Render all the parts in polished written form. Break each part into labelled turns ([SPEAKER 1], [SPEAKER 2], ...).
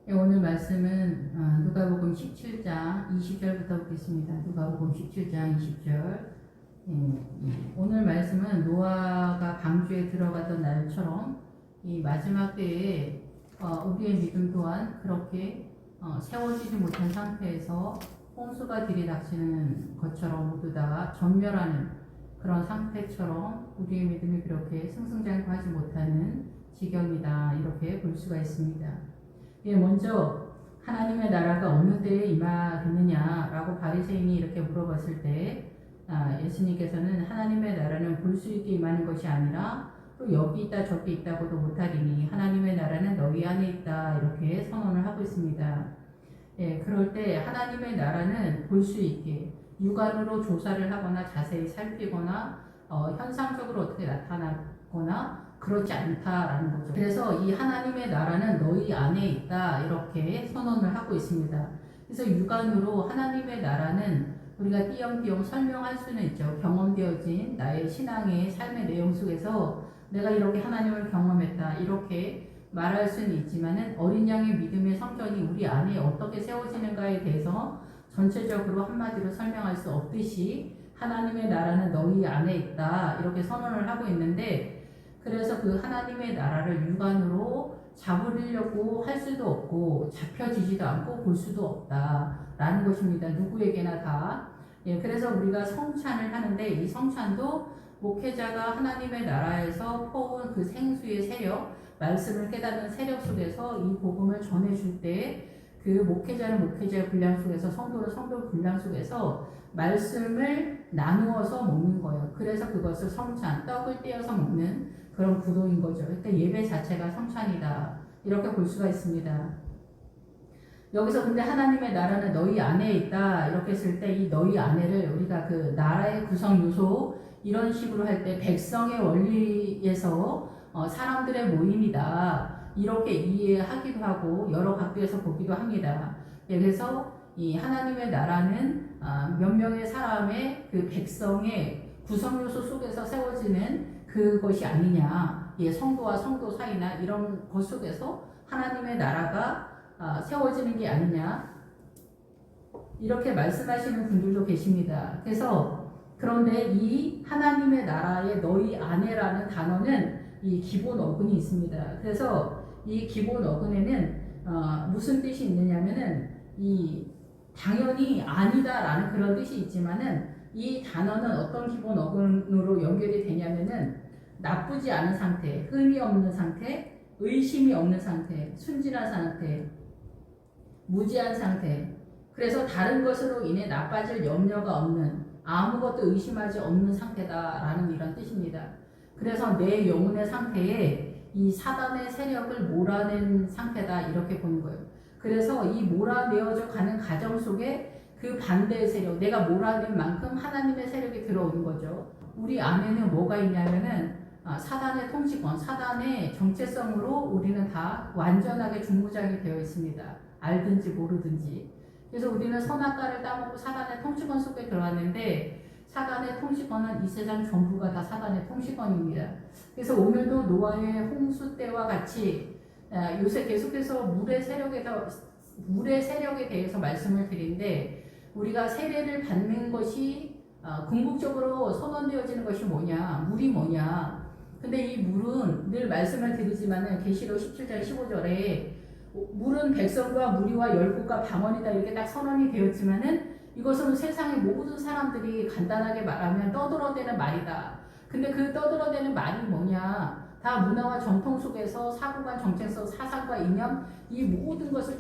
[SPEAKER 1] 예, 오늘 말씀은 누가복음 17장 20절부터 보겠습니다. 누가복음 17장 20절. 오늘 말씀은 노아가 방주에 들어가던 날처럼 이 마지막 때에 우리의 믿음 또한 그렇게 세워지지 못한 상태에서 홍수가 들이닥치는 것처럼 모두 다 전멸하는 그런 상태처럼 우리의 믿음이 그렇게 승승장구하지 못하는 지경이다, 이렇게 볼 수가 있습니다. 먼저 하나님의 나라가 어느 때에 임하겠느냐라고 바리새인이 이렇게 물어봤을 때 예수님께서는 하나님의 나라는 볼 수 있게 임하는 것이 아니라 또 여기 있다 저기 있다고도 못하리니 하나님의 나라는 너희 안에 있다, 이렇게 선언을 하고 있습니다. 그럴 때 하나님의 나라는 볼 수 있게 육안으로 조사를 하거나 자세히 살피거나 현상적으로 어떻게 나타나거나 그렇지 않다라는 거죠. 그래서 이 하나님의 나라는 너희 안에 있다, 이렇게 선언을 하고 있습니다. 그래서 육안으로 하나님의 나라는 우리가 띄엄띄엄 설명할 수는 있죠. 경험되어진 나의 신앙의 삶의 내용 속에서 내가 이렇게 하나님을 경험했다, 이렇게 말할 수는 있지만은 어린 양의 믿음의 성전이 우리 안에 어떻게 세워지는가에 대해서 전체적으로 한마디로 설명할 수 없듯이 하나님의 나라는 너희 안에 있다, 이렇게 선언을 하고 있는데, 그래서 그 하나님의 나라를 육안으로 잡으려고 할 수도 없고 잡혀지지도 않고 볼 수도 없다라는 것입니다. 누구에게나 다. 그래서 우리가 성찬을 하는데 이 성찬도 목회자가 하나님의 나라에서 퍼온 그 생수의 세력, 말씀을 깨닫는 세력 속에서 이 복음을 전해줄 때 그 목회자는 목회자의 분량 속에서, 성도는 성도의 분량 속에서 말씀을 나누어서 먹는 거예요. 그래서 그것을 성찬, 떡을 떼어서 먹는 그런 구도인 거죠. 그러니까 예배 자체가 성찬이다, 이렇게 볼 수가 있습니다. 여기서 근데 하나님의 나라는 너희 안에 있다, 이렇게 했을 때 이 너희 안에를 우리가 그 나라의 구성 요소 이런 식으로 할 때 백성의 원리에서 사람들의 모임이다, 이렇게 이해하기도 하고 여러 각도에서 보기도 합니다. 그래서 이 하나님의 나라는 몇 명의 사람의 그 백성의 구성 요소 속에서 세워지는 그것이 아니냐, 성도와 성도 사이나 이런 것 속에서 하나님의 나라가 세워지는 게 아니냐, 이렇게 말씀하시는 분들도 계십니다. 그런데 이 하나님의 나라의 너희 안에라는 단어는 이 기본 어근이 있습니다. 그래서 이 기본 어근에는 무슨 뜻이 있느냐면은 이 당연히 아니다라는 그런 뜻이 있지만은 이 단어는 어떤 기본 어근으로 연결이 되냐면은 나쁘지 않은 상태, 흠이 없는 상태, 의심이 없는 상태, 순진한 상태, 무지한 상태, 그래서 다른 것으로 인해 나빠질 염려가 없는, 아무것도 의심하지 없는 상태다라는 이런 뜻입니다. 그래서 내 영혼의 상태에 이 사단의 세력을 몰아낸 상태다, 이렇게 보는 거예요. 그래서 이 몰아내어져 가는 과정 속에 그 반대의 세력, 내가 몰아낸 만큼 하나님의 세력이 들어오는 거죠. 우리 안에는 뭐가 있냐면은 사단의 통치권, 사단의 정체성으로 우리는 다 완전하게 중무장이 되어 있습니다. 알든지 모르든지. 그래서 우리는 선악과를 따먹고 사단의 통치권 속에 들어왔는데, 사단의 통치권은 이 세상 전부가 다 사단의 통치권입니다. 그래서 오늘도 노아의 홍수 때와 같이 요새 계속해서 물의 세력에 대해서 말씀을 드리는데, 우리가 세례를 받는 것이 궁극적으로 선언되어지는 것이 뭐냐, 물이 뭐냐. 근데 이 물은 늘 말씀을 드리지만은 계시록 17장 15절에 물은 백성과 무리와 열국과 방언이다, 이렇게 딱 선언이 되었지만은 이것은 세상의 모든 사람들이 간단하게 말하면 떠들어대는 말이다. 근데 그 떠들어대는 말이 뭐냐, 다 문화와 전통 속에서 사고관, 정체성, 사상과 이념, 이 모든 것을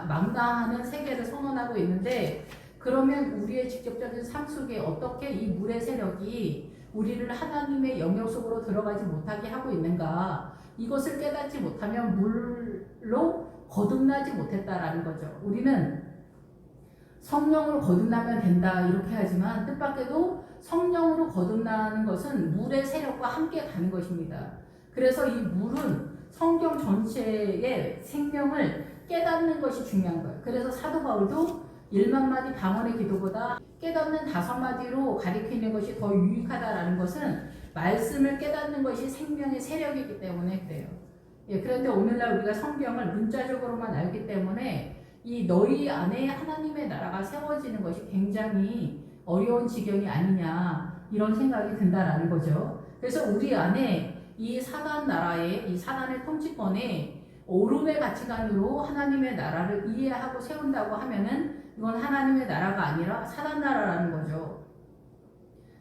[SPEAKER 1] 망라하는 세계를 선언하고 있는데, 그러면 우리의 직접적인 삶 속에 어떻게 이 물의 세력이 우리를 하나님의 영역 속으로 들어가지 못하게 하고 있는가, 이것을 깨닫지 못하면 물로 거듭나지 못했다라는 거죠. 우리는 성령으로 거듭나면 된다, 이렇게 하지만 뜻밖에도 성령으로 거듭나는 것은 물의 세력과 함께 가는 것입니다. 그래서 이 물은 성경 전체의 생명을 깨닫는 것이 중요한 거예요. 그래서 사도 바울도 1만 마디 방언의 기도보다 깨닫는 5마디로 가리키는 것이 더 유익하다라는 것은 말씀을 깨닫는 것이 생명의 세력이기 때문에 그래요. 예, 그런데 오늘날 우리가 성경을 문자적으로만 알기 때문에 이 너희 안에 하나님의 나라가 세워지는 것이 굉장히 어려운 지경이 아니냐 이런 생각이 든다라는 거죠. 그래서 우리 안에 이 사단 나라의 이 사단의 통치권에 오름의 가치관으로 하나님의 나라를 이해하고 세운다고 하면은 이건 하나님의 나라가 아니라 사단 나라라는 거죠.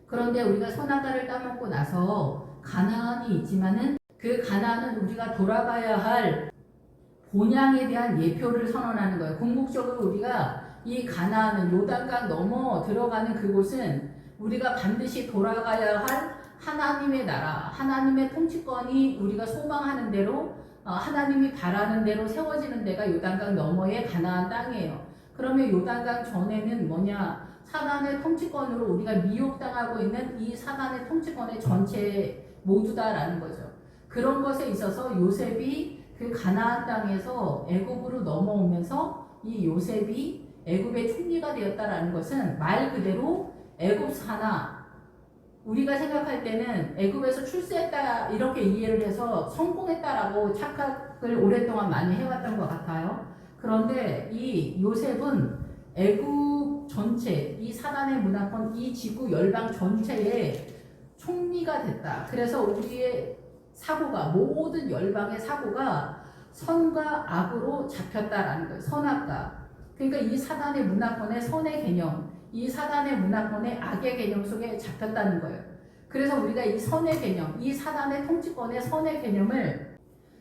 [SPEAKER 1] 그런데 우리가 선악과를 따먹고 나서 가나안이 있지만은 그 가나안은 우리가 돌아가야 할 본향에 대한 예표를 선언하는 거예요. 궁극적으로 우리가 이 가나안은 요단강 넘어 들어가는 그곳은 우리가 반드시 돌아가야 할 하나님의 나라, 하나님의 통치권이 우리가 소망하는 대로 하나님이 바라는 대로 세워지는 데가 요단강 너머의 가나안 땅이에요. 그러면 요단강 전에는 뭐냐? 사단의 통치권으로 우리가 미혹당하고 있는 이 사단의 통치권의 전체 모두다라는 거죠. 그런 것에 있어서 요셉이 그 가나안 땅에서 애굽으로 넘어오면서 이 요셉이 애굽의 총리가 되었다라는 것은 말 그대로 애굽 산하, 우리가 생각할 때는 애굽에서 출세했다 이렇게 이해를 해서 성공했다라고 착각을 오랫동안 많이 해왔던 것 같아요. 그런데 이 요셉은 애굽 전체, 이 사단의 문화권, 이 지구 열방 전체의 총리가 됐다. 그래서 우리의 사고가, 모든 열방의 사고가 선과 악으로 잡혔다라는 거예요. 선악과. 그러니까 이 사단의 문화권의 선의 개념, 이 사단의 문화권의 악의 개념 속에 잡혔다는 거예요. 그래서 우리가 이 선의 개념, 이 사단의 통치권의 선의 개념을,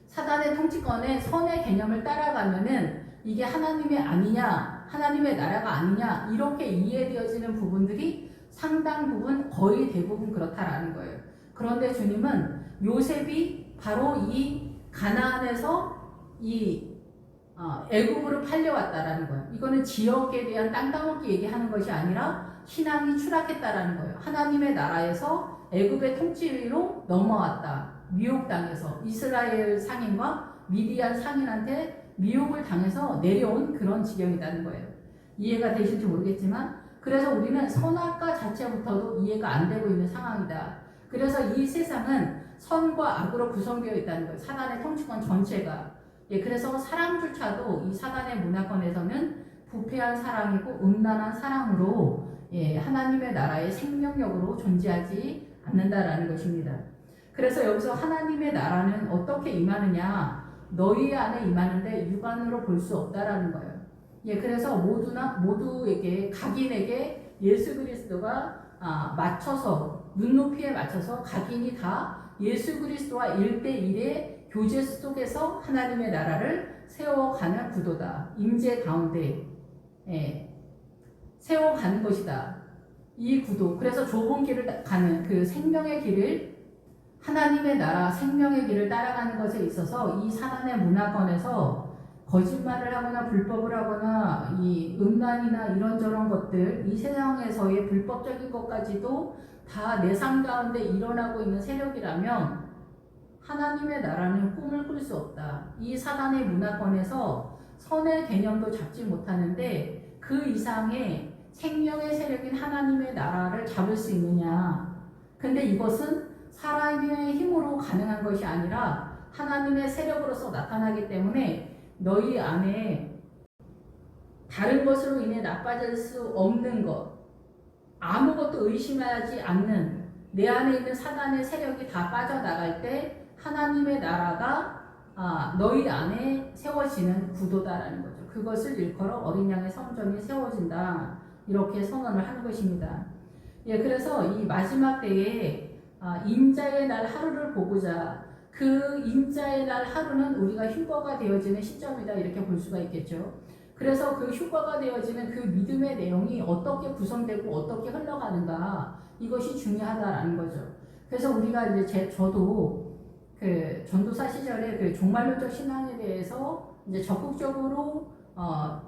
[SPEAKER 1] 사단의 통치권의 선의 개념을 따라가면은 이게 하나님의 아니냐, 하나님의 나라가 아니냐, 이렇게 이해되어지는 부분들이 상당 부분, 거의 대부분 그렇다라는 거예요. 그런데 주님은 요셉이 바로 이 가나안에서 이 애굽으로 팔려왔다라는 거예요. 이거는 지역에 대한 땅 따먹기 얘기하는 것이 아니라 신앙이 추락했다라는 거예요. 하나님의 나라에서 애굽의 통치로 넘어왔다. 미혹당해서 이스라엘 상인과 미디안 상인한테 미혹을 당해서 내려온 그런 지경이라는 거예요. 이해가 되실지 모르겠지만, 그래서 우리는 선악과 자체부터도 이해가 안 되고 있는 상황이다. 그래서 이 세상은 선과 악으로 구성되어 있다는 거예요. 사단의 통치권 전체가. 예, 그래서 사랑조차도 이 사단의 문화권에서는 부패한 사랑이고 음란한 사랑으로 하나님의 나라의 생명력으로 존재하지 않는다라는 것입니다. 그래서 여기서 하나님의 나라는 어떻게 임하느냐? 너희 안에 임하는데 육안으로 볼 수 없다라는 거예요. 예, 그래서 모두에게, 각인에게 예수 그리스도가 맞춰서, 눈높이에 맞춰서 각인이 다 예수 그리스도와 1대1의 교제 속에서 하나님의 나라를 세워가는 구도다. 임재 가운데 세워가는 것이다. 이 구도. 그래서 좁은 길을 가는 그 생명의 길을, 하나님의 나라 생명의 길을 따라가는 것에 있어서 이 사단의 문화권에서 거짓말을 하거나 불법을 하거나 이 음란이나 이런저런 것들, 이 세상에서의 불법적인 것까지도 다 내 삶 가운데 일어나고 있는 세력이라면 하나님의 나라는 꿈을 꿀 수 없다. 이 사단의 문화권에서 선의 개념도 잡지 못하는데 그 이상의 생명의 세력인 하나님의 나라를 잡을 수 있느냐. 근데 이것은 사람의 힘으로 가능한 것이 아니라 하나님의 세력으로서 나타나기 때문에 너희 안에 다른 것으로 인해 나빠질 수 없는 것, 아무것도 의심하지 않는 내 안에 있는 사단의 세력이 다 빠져나갈 때 하나님의 나라가 너희 안에 세워지는 구도다라는 거죠. 그것을 일컬어 어린 양의 성전이 세워진다. 이렇게 선언을 하는 것입니다. 예, 그래서 이 마지막 때에 인자의 날 하루를 보고자, 그 인자의 날 하루는 우리가 휴거가 되어지는 시점이다. 이렇게 볼 수가 있겠죠. 그래서 그 휴거가 되어지는 그 믿음의 내용이 어떻게 구성되고 어떻게 흘러가는가, 이것이 중요하다라는 거죠. 그래서 우리가 이제 저도 그 전도사 시절에 그 종말론적 신앙에 대해서 이제 적극적으로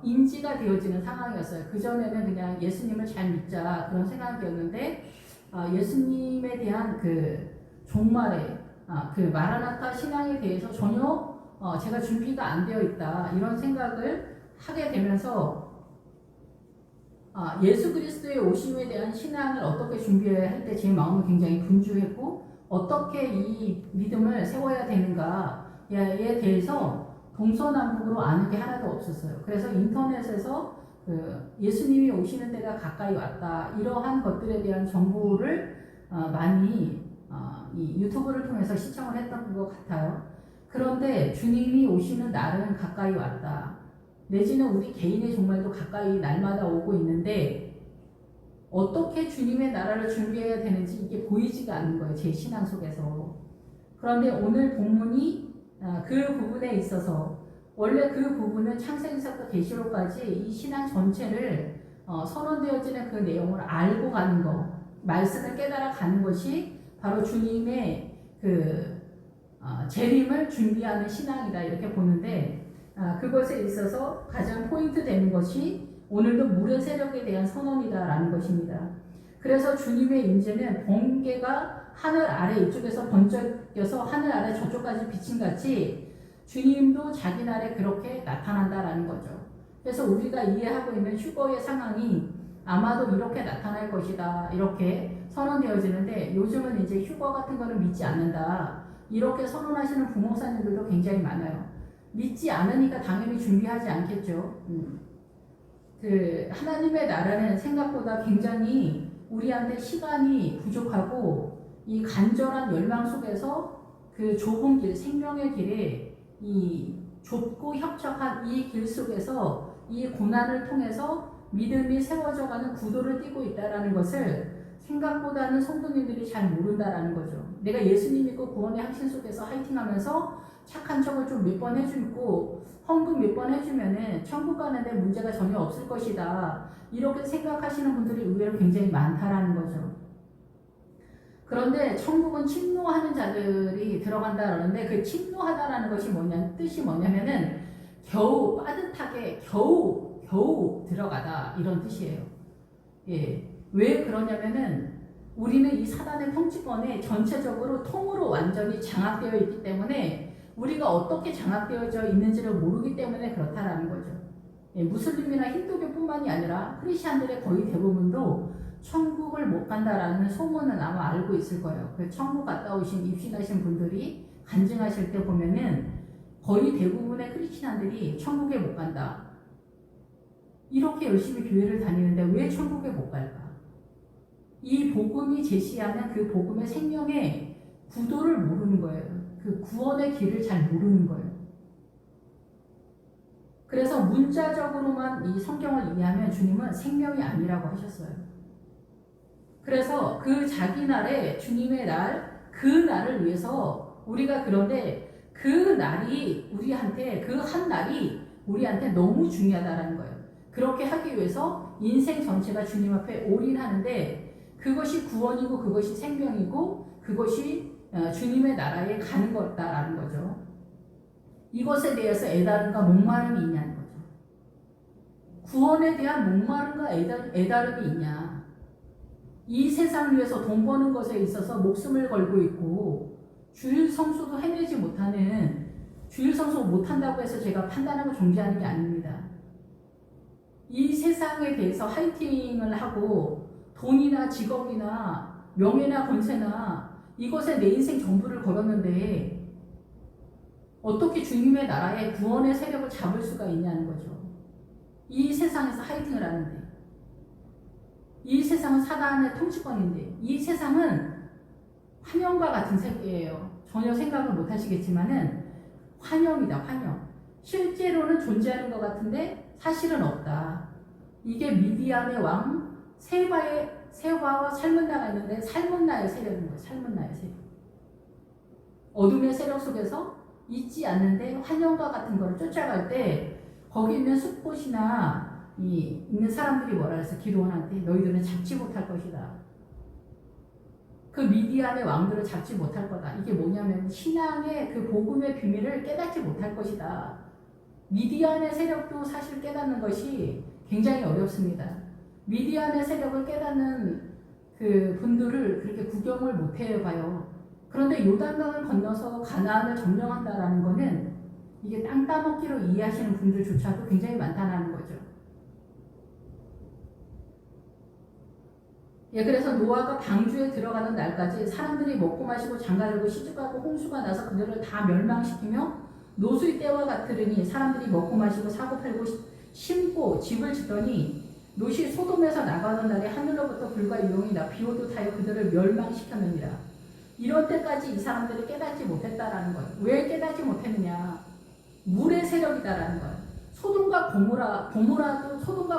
[SPEAKER 1] 인지가 되어지는 상황이었어요. 그 전에는 그냥 예수님을 잘 믿자 그런 생각이었는데 예수님에 대한 그 종말의 그 마라나타 신앙에 대해서 전혀 제가 준비가 안 되어 있다 이런 생각을 하게 되면서 예수 그리스도의 오심에 대한 신앙을 어떻게 준비해야 할 때 제 마음이 굉장히 분주했고 어떻게 이 믿음을 세워야 되는가, 노아에 대해서 동서남북으로 아는 게 하나도 없었어요. 그래서 인터넷에서 예수님이 오시는 때가 가까이 왔다, 이러한 것들에 대한 정보를 많이 이 유튜브를 통해서 시청을 했던 것 같아요. 그런데 주님이 오시는 날은 가까이 왔다, 내지는 우리 개인의 종말도 가까이 날마다 오고 있는데 어떻게 주님의 나라를 준비해야 되는지 이게 보이지가 않는 거예요, 제 신앙 속에서. 그런데 오늘 본문이 그 부분에 있어서, 원래 그 부분은 창세기서부터 계시록까지 이 신앙 전체를 선언되어지는 그 내용을 알고 가는 거, 말씀을 깨달아 가는 것이 바로 주님의 재림을 준비하는 신앙이다, 이렇게 보는데, 그것에 있어서 가장 포인트 되는 것이 오늘도 물의 세력에 대한 선언이다라는 것입니다. 그래서 주님의 임재는 번개가 하늘 아래 이쪽에서 번쩍여서 하늘 아래 저쪽까지 비친 같이 주님도 자기 날에 그렇게 나타난다라는 거죠. 그래서 우리가 이해하고 있는 휴거의 상황이 아마도 이렇게 나타날 것이다, 이렇게 선언되어지는데, 요즘은 이제 휴거 같은 거는 믿지 않는다, 이렇게 선언하시는 부목사님들도 굉장히 많아요. 믿지 않으니까 당연히 준비하지 않겠죠. 하나님의 나라는 생각보다 굉장히 우리한테 시간이 부족하고, 이 간절한 열망 속에서 그 좁은 길, 생명의 길에 이 좁고 협착한 이 길 속에서 이 고난을 통해서 믿음이 세워져가는 구도를 띠고 있다는 것을 생각보다는 성도님들이 잘 모른다라는 거죠. 내가 예수님 믿고 구원의 확신 속에서 화이팅하면서 착한 척을 좀 몇 번 해주고 헌금 몇 번 해주면은 천국 가는데 문제가 전혀 없을 것이다, 이렇게 생각하시는 분들이 의외로 굉장히 많다라는 거죠. 그런데 천국은 침노하는 자들이 들어간다라는데, 그 침노하다라는 것이 뜻이 뭐냐면은 겨우 빠듯하게 겨우 들어가다, 이런 뜻이에요. 예. 왜 그러냐면은 우리는 이 사단의 통치권에 전체적으로 통으로 완전히 장악되어 있기 때문에 우리가 어떻게 장악되어져 있는지를 모르기 때문에 그렇다라는 거죠. 예, 무슬림이나 힌두교뿐만이 아니라 크리스찬들의 거의 대부분도 천국을 못 간다라는 소문은 아마 알고 있을 거예요. 그 천국 갔다 오신 입신하신 분들이 간증하실 때 보면은 거의 대부분의 크리스찬들이 천국에 못 간다, 이렇게 열심히 교회를 다니는데 왜 천국에 못 갈까? 이 복음이 제시하는 그 복음의 생명의 구도를 모르는 거예요. 그 구원의 길을 잘 모르는 거예요. 그래서 문자적으로만 이 성경을 이해하면 주님은 생명이 아니라고 하셨어요. 그래서 그 자기 날에 주님의 날, 그 날을 위해서 우리가, 그런데 그 날이 우리한테, 그 한 날이 우리한테 너무 중요하다라는 거예요. 그렇게 하기 위해서 인생 전체가 주님 앞에 올인하는데, 그것이 구원이고 그것이 생명이고 그것이 주님의 나라에 가는 거다라는 거죠. 이것에 대해서 애다름과 목마름이 있냐는 거죠. 구원에 대한 목마름과 애다름이 있냐. 이 세상을 위해서 돈 버는 것에 있어서 목숨을 걸고 있고 주일 성수도 해내지 못하는, 주일 성수 못한다고 해서 제가 판단하고 정죄하는 게 아닙니다. 이 세상에 대해서 화이팅을 하고 돈이나 직업이나 명예나 권세나 이것에 내 인생 전부를 걸었는데 어떻게 주님의 나라의 구원의 세력을 잡을 수가 있냐는 거죠. 이 세상에서 화이팅을 하는데, 이 세상은 사단의 통치권인데, 이 세상은 환영과 같은 세계예요. 전혀 생각을 못 하시겠지만은 환영이다, 환영. 실제로는 존재하는 것 같은데 사실은 없다. 이게 미디안의 왕 세바와 살문나가 있는데 살문나의 세력인 거예요. 살문나의 세력. 어둠의 세력 속에서 있지 않는데 환영과 같은 거를 쫓아갈 때 거기 있는 숲곳이나 있는 사람들이 뭐라 해서 기도원한테 너희들은 잡지 못할 것이다. 그 미디안의 왕들을 잡지 못할 거다. 이게 뭐냐면 신앙의 그 복음의 비밀을 깨닫지 못할 것이다. 미디안의 세력도 사실 깨닫는 것이 굉장히 어렵습니다. 미디안의 세력을 깨닫는 그 분들을 그렇게 구경을 못 해봐요. 그런데 요단강을 건너서 가나안을 점령한다라는 거는 이게 땅 따먹기로 이해하시는 분들조차도 굉장히 많다는 거죠. 예, 그래서 노아가 방주에 들어가는 날까지 사람들이 먹고 마시고 장가들고 시집가고 홍수가 나서 그들을 다 멸망시키며 노수의 때와 같으리니 사람들이 먹고 마시고 사고 팔고 심고 집을 짓더니 롯이 소돔에서 나가는 날에 하늘로부터 불과 유황이 나 비오도 타여 그들을 멸망시켰느니라. 이런 때까지 이 사람들이 깨닫지 못했다라는 거예요. 왜 깨닫지 못했느냐? 물의 세력이다라는 거예요. 소돔과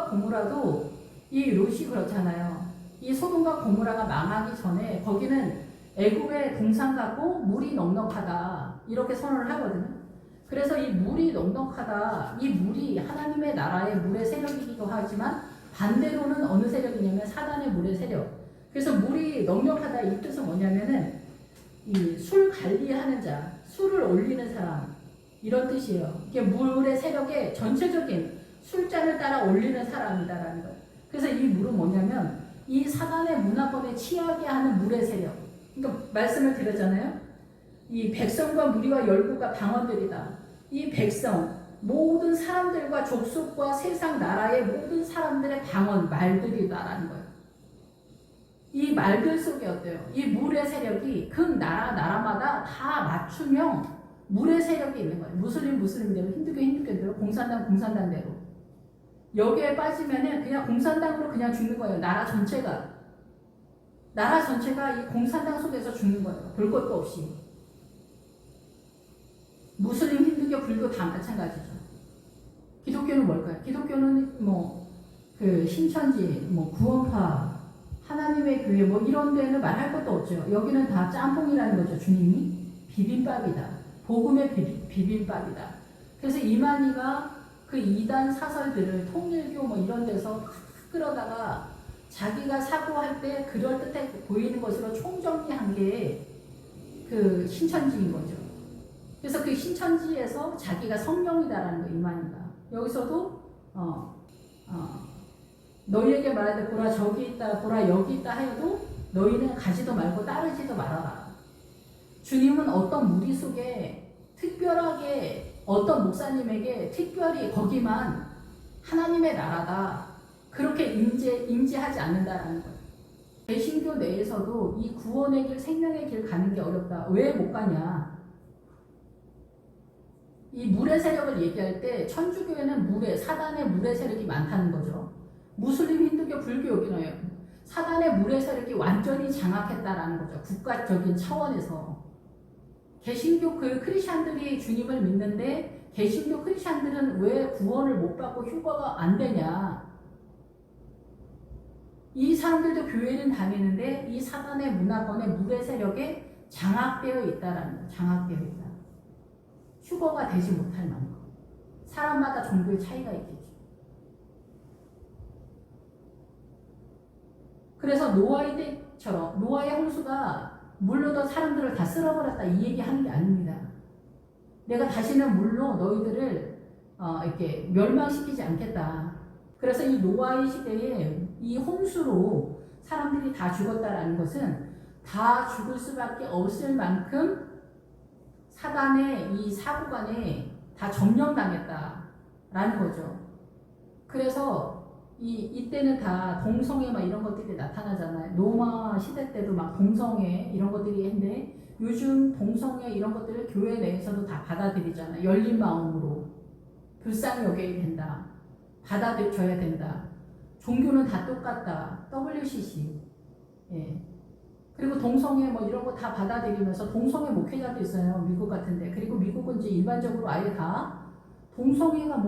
[SPEAKER 1] 고모라도 이 롯이 그렇잖아요. 이 소돔과 고모라가 망하기 전에 거기는 애굽의 동산 같고 물이 넉넉하다 이렇게 선언을 하거든요. 그래서 이 물이 넉넉하다, 이 물이 하나님의 나라의 물의 세력이기도 하지만 반대로는 어느 세력이냐면 사단의 물의 세력. 그래서 물이 넉넉하다 이 뜻은 뭐냐면은 이 술 관리하는 자, 술을 올리는 사람 이런 뜻이에요. 이게 물의 세력의 전체적인 술잔을 따라 올리는 사람이다라는 거예요. 그래서 이 물은 뭐냐면 이 사단의 문화권에 취하게 하는 물의 세력. 그러니까 말씀을 드렸잖아요. 이 백성과 무리와 열국과 방언들이다. 이 백성, 모든 사람들과 족속과 세상 나라의 모든 사람들의 방언, 말들이다라는 거예요. 이 말들 속에 어때요? 이 물의 세력이 그 나라마다 다 맞춤형 물의 세력이 있는 거예요. 무슬림대로, 힌두교대로, 공산당대로. 여기에 빠지면은 그냥 공산당으로 그냥 죽는 거예요. 나라 전체가 이 공산당 속에서 죽는 거예요. 볼 것도 없이. 무슬림, 힌두교, 불교 다 마찬가지죠. 기독교는 뭘까요? 기독교는 신천지, 구원파, 하나님의 교회 이런 데는 말할 것도 없죠. 여기는 다 짬뽕이라는 거죠. 주님이 비빔밥이다. 복음의 비빔밥이다. 그래서 이만희가 그 이단 사설들을 통일교 이런 데서 끌어다가 자기가 사고할 때 그럴듯해 보이는 것으로 총정리한 게 그 신천지인 거죠. 그래서 그 신천지에서 자기가 성령이다라는 거 이만희가 여기서도 너희에게 말하되 보라 저기 있다 보라 여기 있다 하여도 너희는 가지도 말고 따르지도 말아라. 주님은 어떤 무리 속에 특별하게 어떤 목사님에게 특별히 거기만 하나님의 나라다 그렇게 임재하지 않는다라는 거예요. 개신교 내에서도 이 구원의 길 생명의 길 가는 게 어렵다. 왜 못 가냐? 이 물의 세력을 얘기할 때 천주교에는 사단의 물의 세력이 많다는 거죠. 무슬림, 힌두교, 불교 여기는 사단의 물의 세력이 완전히 장악했다라는 거죠. 국가적인 차원에서. 개신교 크리스찬들이 주님을 믿는데 개신교 크리스찬들은 왜 구원을 못 받고 휴거가 안 되냐? 이 사람들도 교회는 다니는데 이 사단의 문화권의 물의 세력에 장악되어 있다라는 거예요. 장악되어 있다. 휴거가 되지 못할 만큼. 사람마다 종교의 차이가 있겠죠. 그래서 노아의 때처럼 노아의 홍수가 물로 더 사람들을 다 쓸어버렸다 이 얘기 하는 게 아닙니다. 내가 다시는 물로 너희들을 이렇게 멸망시키지 않겠다. 그래서 이 노아의 시대에 이 홍수로 사람들이 다 죽었다라는 것은 다 죽을 수밖에 없을 만큼 사단의 이 사고관에 다 점령당했다라는 거죠. 그래서 이때는 다 동성애 이런 것들이 나타나잖아요. 로마 시대 때도 동성애 이런 것들이 했는데 요즘 동성애 이런 것들을 교회 내에서도 다 받아들이잖아요. 열린 마음으로 불쌍히 여겨야 된다. 받아들여야 된다. 종교는 다 똑같다. WCC. 예. 그리고 동성애 이런 거 다 받아들이면서 동성애 목회자도 있어요. 미국 같은데. 그리고 미국은 이제 일반적으로 아예 다 동성애가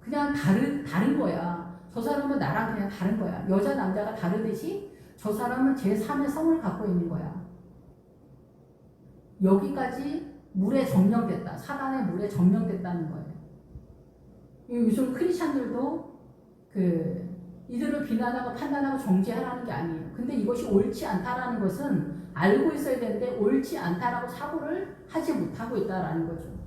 [SPEAKER 1] 그냥 다른 거야. 저 사람은 나랑 그냥 다른 거야. 여자 남자가 다르듯이 저 사람은 제3의 성을 갖고 있는 거야. 여기까지 물에 점령됐다. 사단의 물에 점령됐다는 거예요. 요즘 크리스찬들도 이들을 비난하고 판단하고 정죄하라는 게 아니에요. 근데 이것이 옳지 않다라는 것은 알고 있어야 되는데 옳지 않다라고 사고를 하지 못하고 있다라는 거죠.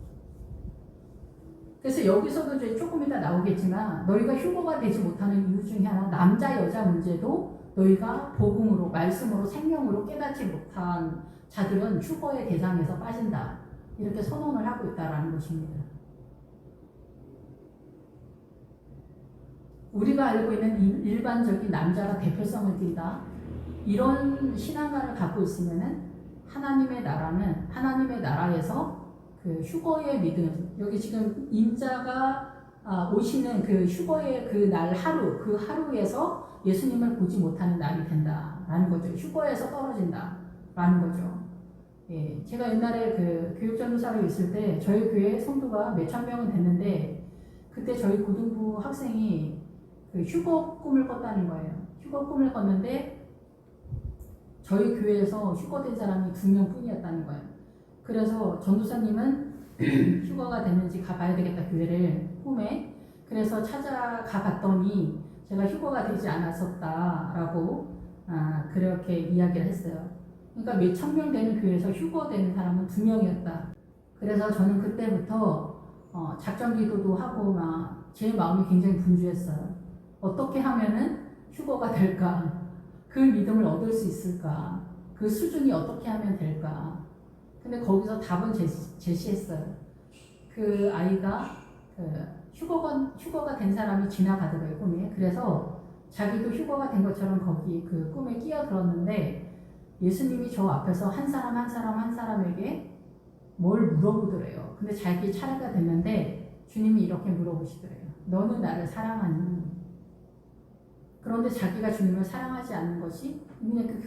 [SPEAKER 1] 그래서 여기서도 이제 조금 이따 나오겠지만 너희가 휴거가 되지 못하는 이유 중에 하나 남자 여자 문제도 너희가 복음으로 말씀으로 생명으로 깨닫지 못한 자들은 휴거의 대상에서 빠진다. 이렇게 선언을 하고 있다라는 것입니다. 우리가 알고 있는 일반적인 남자가 대표성을 띈다. 이런 신앙관을 갖고 있으면은 하나님의 나라는 하나님의 나라에서 그 휴거의 믿음, 여기 지금 인자가 오시는 그 휴거의 그 날 하루, 그 하루에서 예수님을 보지 못하는 날이 된다라는 거죠. 휴거에서 떨어진다라는 거죠. 예, 제가 옛날에 그 교육전도사로 있을 때 저희 교회 성도가 몇천 명은 됐는데 그때 저희 고등부 학생이 그 휴거 꿈을 꿨다는 거예요. 휴거 꿈을 꿨는데 저희 교회에서 휴거된 사람이 2명 뿐이었다는 거예요. 그래서 전도사님은 휴거가 됐는지 가봐야 되겠다, 교회를 꿈에. 그래서 찾아가 봤더니 제가 휴거가 되지 않았었다라고 그렇게 이야기를 했어요. 그러니까 몇천 명 되는 교회에서 휴거되는 사람은 2명이었다. 그래서 저는 그때부터 작전 기도도 하고 막 제 마음이 굉장히 분주했어요. 어떻게 하면은 휴거가 될까? 그 믿음을 얻을 수 있을까? 그 수준이 어떻게 하면 될까? 근데 거기서 답은 제시했어요. 그 아이가 휴거가 된 사람이 지나가더라고요, 꿈에. 그래서 자기도 휴거가 된 것처럼 거기 그 꿈에 끼어들었는데 예수님이 저 앞에서 한 사람에게 뭘 물어보더래요. 근데 자기 차례가 됐는데 주님이 이렇게 물어보시더래요. 너는 나를 사랑하니? 그런데 자기가 주님을 사랑하지 않는 것이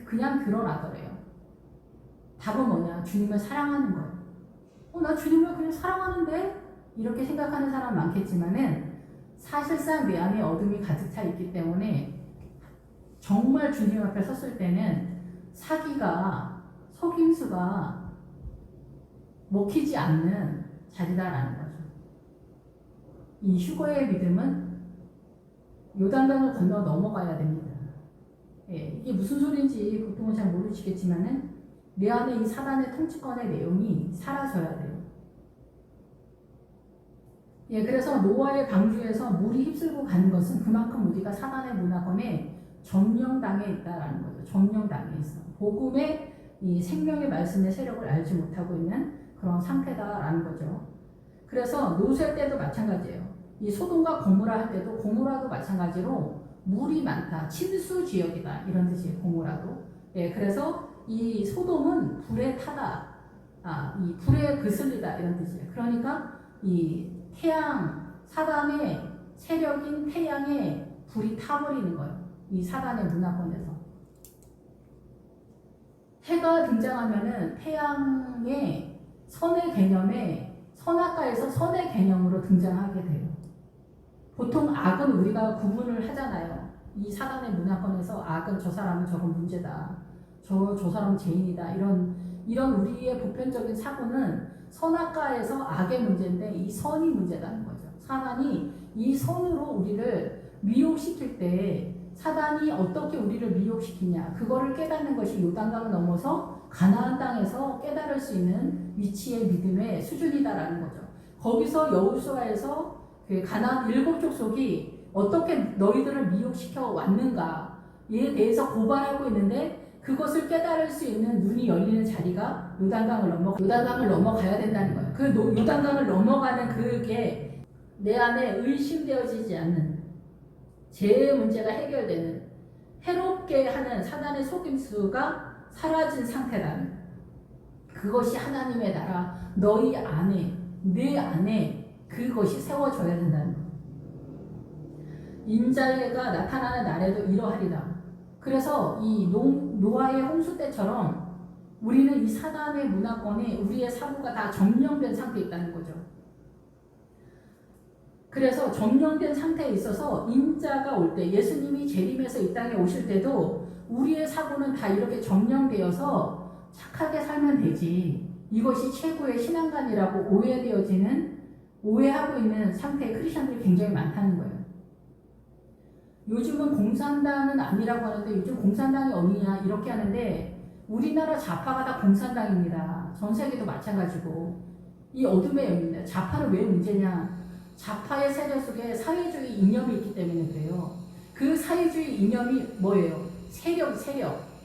[SPEAKER 1] 그냥 드러나더래요. 답은 뭐냐? 주님을 사랑하는 거예요. 나 주님을 그냥 사랑하는데? 이렇게 생각하는 사람 많겠지만은 사실상 내 안에 어둠이 가득 차 있기 때문에 정말 주님 앞에 섰을 때는 사기가, 속임수가 먹히지 않는 자리다라는 거죠. 이 휴거의 믿음은 요단강을 건너 넘어가야 됩니다. 예, 이게 무슨 소리인지 보통은 잘 모르시겠지만은 내 안에 이 사단의 통치권의 내용이 사라져야 돼요. 예, 그래서 노아의 방주에서 물이 휩쓸고 가는 것은 그만큼 우리가 사단의 문화권에 점령당해 있다라는 거죠. 점령당해 있어. 복음의 이 생명의 말씀의 세력을 알지 못하고 있는 그런 상태다라는 거죠. 그래서 노세 때도 마찬가지예요. 이 소돔과 고모라 할 때도 고모라도 마찬가지로 물이 많다, 침수 지역이다 이런 뜻이에요. 고모라도. 예, 그래서 이 소돔은 불에 타다, 이 불에 그슬리다 이런 뜻이에요. 그러니까 이 사단의 세력인 태양에 불이 타버리는 거예요. 이 사단의 문화권에서. 해가 등장하면은 태양의 선의 개념에 선악과에서 선의 개념으로 등장하게 돼요. 보통 악은 우리가 구분을 하잖아요. 이 사단의 문화권에서 악은 저 사람은 저건 문제다. 저 사람은 죄인이다. 이런 우리의 보편적인 사고는 선악과에서 악의 문제인데 이 선이 문제라는 거죠. 사단이 이 선으로 우리를 미혹시킬 때 사단이 어떻게 우리를 미혹시키냐 그거를 깨닫는 것이 요단강을 넘어서 가나안 땅에서 깨달을 수 있는 위치의 믿음의 수준이다라는 거죠. 거기서 여호수아에서 그 가나안 7족속이 어떻게 너희들을 미혹시켜 왔는가에 대해서 고발하고 있는데 그것을 깨달을 수 있는 눈이 열리는 자리가 요단강을 넘어가야 된다는 거예요. 그 요단강을 넘어가는 그게 내 안에 의심되어지지 않는 죄의 문제가 해결되는 해롭게 하는 사단의 속임수가 사라진 상태라는 그것이 하나님의 나라 너희 안에 내 안에 그것이 세워져야 된다는 거예요. 인자가 나타나는 날에도 이러하리라. 그래서 이 노아의 홍수 때처럼 우리는 이 사단의 문화권에 우리의 사고가 다 점령된 상태에 있다는 거죠. 그래서 점령된 상태에 있어서 인자가 올 때 예수님이 재림해서 이 땅에 오실 때도 우리의 사고는 다 이렇게 점령되어서 착하게 살면 되지. 이것이 최고의 신앙관이라고 오해하고 있는 상태의 크리스천들이 굉장히 많다는 거예요. 요즘은 공산당은 아니라고 하는데 요즘 공산당이 어디냐 이렇게 하는데 우리나라 좌파가 다 공산당입니다. 전 세계도 마찬가지고 이 어둠의 영입니다. 좌파는 왜 문제냐? 좌파의 세력 속에 사회주의 이념이 있기 때문에 그래요. 그 사회주의 이념이 뭐예요? 세력.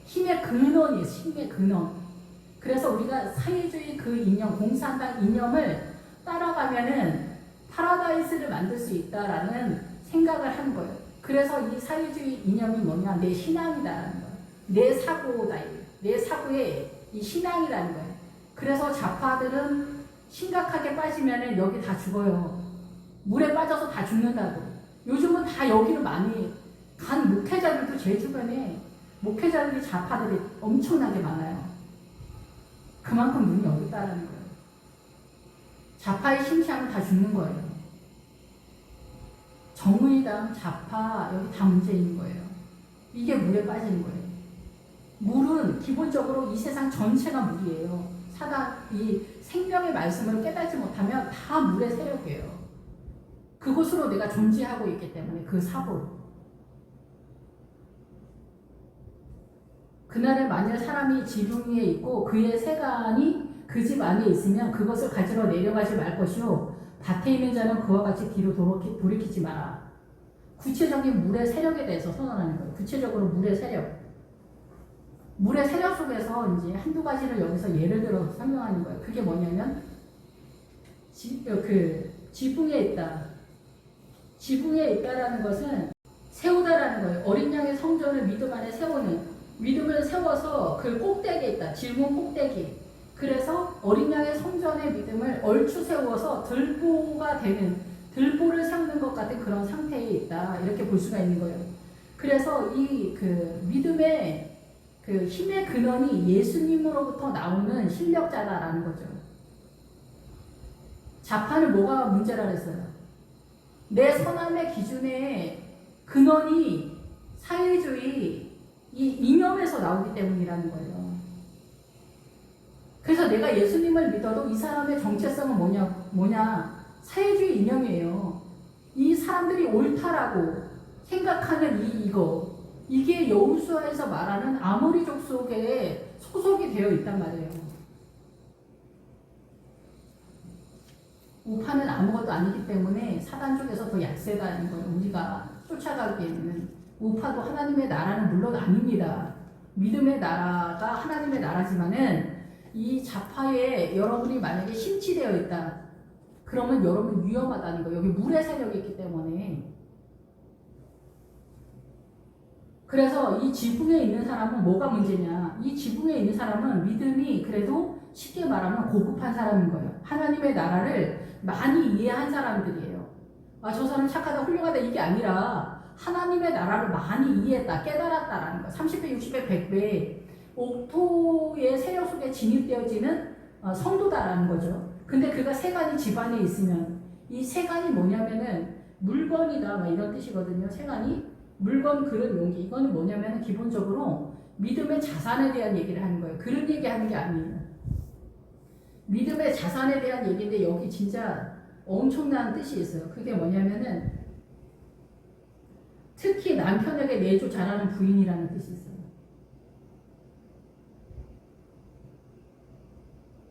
[SPEAKER 1] 힘의 근원이에요. 힘의 근원. 그래서 우리가 사회주의 그 이념, 공산당 이념을 따라가면은 파라다이스를 만들 수 있다라는 생각을 한 거예요. 그래서 이 사회주의 이념이 뭐냐? 내 신앙이다라는 거예요. 내 사고다. 내 사고의 이 신앙이라는 거예요. 그래서 좌파들은 심각하게 빠지면 여기 다 죽어요. 물에 빠져서 다 죽는다고. 요즘은 다 여기로 많이 간 목회자들도 제 주변에 목회자들이 좌파들이 엄청나게 많아요. 그만큼 눈이 어둡다라는 거예요. 좌파의 심시하면 다 죽는 거예요. 정의당, 좌파 여기 다 문제 있는 거예요. 이게 물에 빠지는 거예요. 물은 기본적으로 이 세상 전체가 물이에요. 이 생명의 말씀을 깨닫지 못하면 다 물의 세력이에요. 그곳으로 내가 존재하고 있기 때문에 그 사고로. 그날에 만일 사람이 지붕 위에 있고 그의 세간이 그 집 안에 있으면 그것을 가지러 내려가지 말 것이요 밭에 있는 자는 그와 같이 뒤로 돌이키지 마라. 구체적인 물의 세력에 대해서 선언하는 거예요. 구체적으로 물의 세력. 물의 세력 속에서 이제 한두 가지를 여기서 예를 들어서 설명하는 거예요. 그게 뭐냐면 지붕에 있다. 지붕에 있다라는 것은 세우다라는 거예요. 어린 양의 성전을 믿음 안에 세우는, 믿음을 세워서 그 꼭대기에 있다. 지붕 꼭대기. 그래서 어린 양의 성전의 믿음을 얼추 세워서 들보가 되는, 들보를 세우는 것 같은 그런 상태에 있다. 이렇게 볼 수가 있는 거예요. 그래서 이 믿음의 힘의 근원이 예수님으로부터 나오는 실력자다라는 거죠. 좌파는 뭐가 문제라 그랬어요? 내 선함의 기준의 근원이 사회주의 이 이념에서 나오기 때문이라는 거예요. 그래서 내가 예수님을 믿어도 이 사람의 정체성은 뭐냐? 사회주의 이념이에요. 이 사람들이 옳다라고 생각하는 이게 여호수아에서 말하는 아모리족 속에 소속이 되어 있단 말이에요. 우파는 아무것도 아니기 때문에 사단 쪽에서 더 약세다는 걸 우리가 쫓아가기에는. 우파도 하나님의 나라는 물론 아닙니다. 믿음의 나라가 하나님의 나라지만은 이 좌파에 여러분이 만약에 심취되어 있다. 그러면 여러분 위험하다는 거예요. 여기 물의 세력이 있기 때문에. 그래서 이 지붕에 있는 사람은 뭐가 문제냐? 이 지붕에 있는 사람은 믿음이 그래도 쉽게 말하면 고급한 사람인 거예요. 하나님의 나라를 많이 이해한 사람들이에요. 저 사람 착하다, 훌륭하다 이게 아니라 하나님의 나라를 많이 이해했다, 깨달았다라는 거예요. 30배, 60배, 100배 옥토의 세력 속에 진입되어지는 성도다라는 거죠. 근데 그가 세간이 집안에 있으면 이 세간이 뭐냐면은 물건이다 막 이런 뜻이거든요. 세간이 물건, 그릇, 용기. 이거는 뭐냐면 기본적으로 믿음의 자산에 대한 얘기를 하는 거예요. 그런 얘기 하는 게 아니에요. 믿음의 자산에 대한 얘기인데 여기 진짜 엄청난 뜻이 있어요. 그게 뭐냐면은 특히 남편에게 내조 잘하는 부인이라는 뜻이 있어요.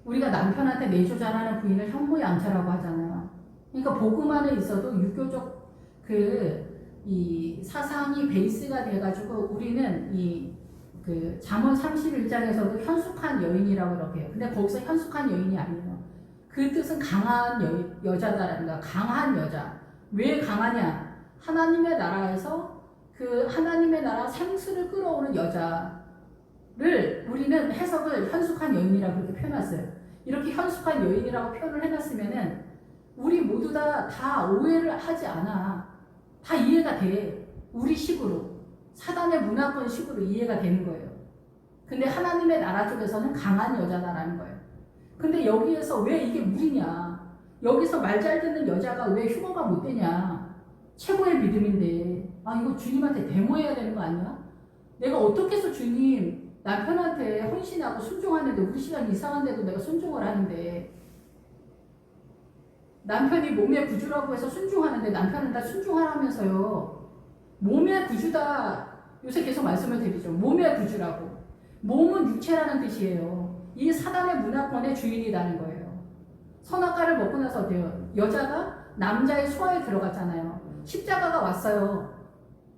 [SPEAKER 1] 우리가 남편한테 내조 잘하는 부인을 현모양처라고 하잖아요. 그러니까 복음 안에 있어도 유교적 이 사상이 베이스가 돼가지고 우리는 잠언 31장에서도 현숙한 여인이라고 이렇게 해요. 근데 거기서 현숙한 여인이 아니에요. 그 뜻은 강한 여자다라는 거야. 강한 여자. 왜 강하냐? 하나님의 나라에서 그 하나님의 나라 생수를 끌어오는 여자를 우리는 해석을 현숙한 여인이라고 그렇게 표현했어요. 이렇게 현숙한 여인이라고 표현을 해놨으면은 우리 모두 다 오해를 하지 않아. 다 이해가 돼. 우리 식으로. 사단의 문화권 식으로 이해가 되는 거예요. 근데 하나님의 나라 쪽에서는 강한 여자다라는 거예요. 근데 여기에서 왜 이게 무리냐? 여기서 말 잘 듣는 여자가 왜 휴거가 못 되냐? 최고의 믿음인데. 이거 주님한테 데모해야 되는 거 아니야? 내가 어떻게 해서 주님 남편한테 헌신하고 순종하는데 우리 신앙이 이상한데도 내가 순종을 하는데 남편이 몸의 구주라고 해서 순종하는데 남편은 다 순종하라면서요. 몸의 구주다. 요새 계속 말씀을 드리죠. 몸의 구주라고. 몸은 육체라는 뜻이에요. 이게 사단의 문화권의 주인이라는 거예요. 선악과를 먹고 나서 어때요? 여자가 남자의 수하에 들어갔잖아요. 십자가가 왔어요.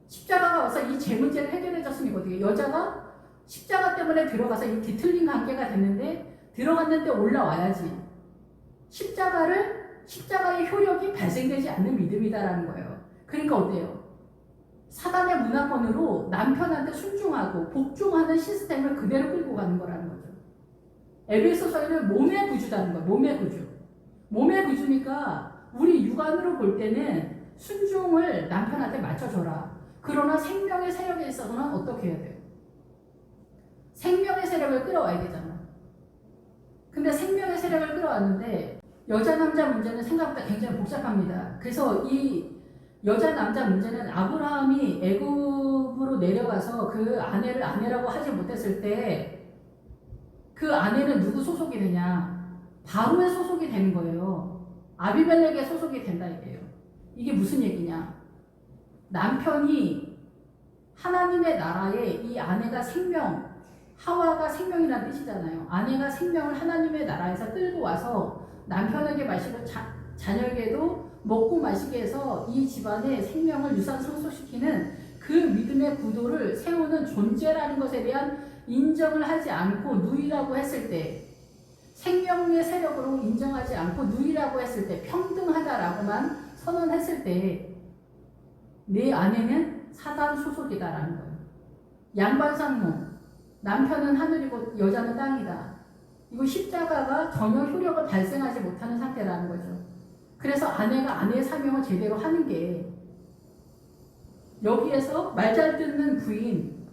[SPEAKER 1] 십자가가 와서 이 제 문제를 해결해줬으면 어떻게 여자가 십자가 때문에 들어가서 이 뒤틀린 관계가 됐는데 들어갔는데 올라와야지. 십자가의 효력이 발생되지 않는 믿음이다라는 거예요. 그러니까 어때요? 사단의 문화권 문화권으로 남편한테 순종하고 복종하는 시스템을 그대로 끌고 가는 거라는 거죠. 에베소서에는 몸의 구주다는 거예요. 몸의 구주. 몸의 구주니까 우리 육안으로 볼 때는 순종을 남편한테 맞춰줘라. 그러나 생명의 세력에 있어서는 어떻게 해야 돼요? 생명의 세력을 끌어와야 되잖아. 근데 생명의 세력을 끌어왔는데 여자 남자 문제는 생각보다 굉장히 복잡합니다. 그래서 이 여자 남자 문제는 아브라함이 애굽으로 내려가서 그 아내를 아내라고 하지 못했을 때 그 아내는 누구 소속이 되냐? 바로의 소속이 되는 거예요. 아비멜렉의 소속이 된다 이게요. 이게 무슨 얘기냐? 남편이 하나님의 나라에 이 아내가 생명, 하와가 생명이라는 뜻이잖아요. 아내가 생명을 하나님의 나라에서 끌고 와서 남편에게 마시고 자녀에게도 먹고 마시게 해서 이 집안의 생명을 유산 상속시키는 그 믿음의 구도를 세우는 존재라는 것에 대한 인정을 하지 않고 누이라고 했을 때, 생명의 세력으로 인정하지 않고 누이라고 했을 때, 평등하다라고만 선언했을 때 내 아내는 사단 소속이다라는 거예요. 양반상무, 남편은 하늘이고 여자는 땅이다. 이거 십자가가 전혀 효력을 발생하지 못하는 상태라는 거죠. 그래서 아내가 아내의 사명을 제대로 하는 게, 여기에서 말 잘 듣는 부인,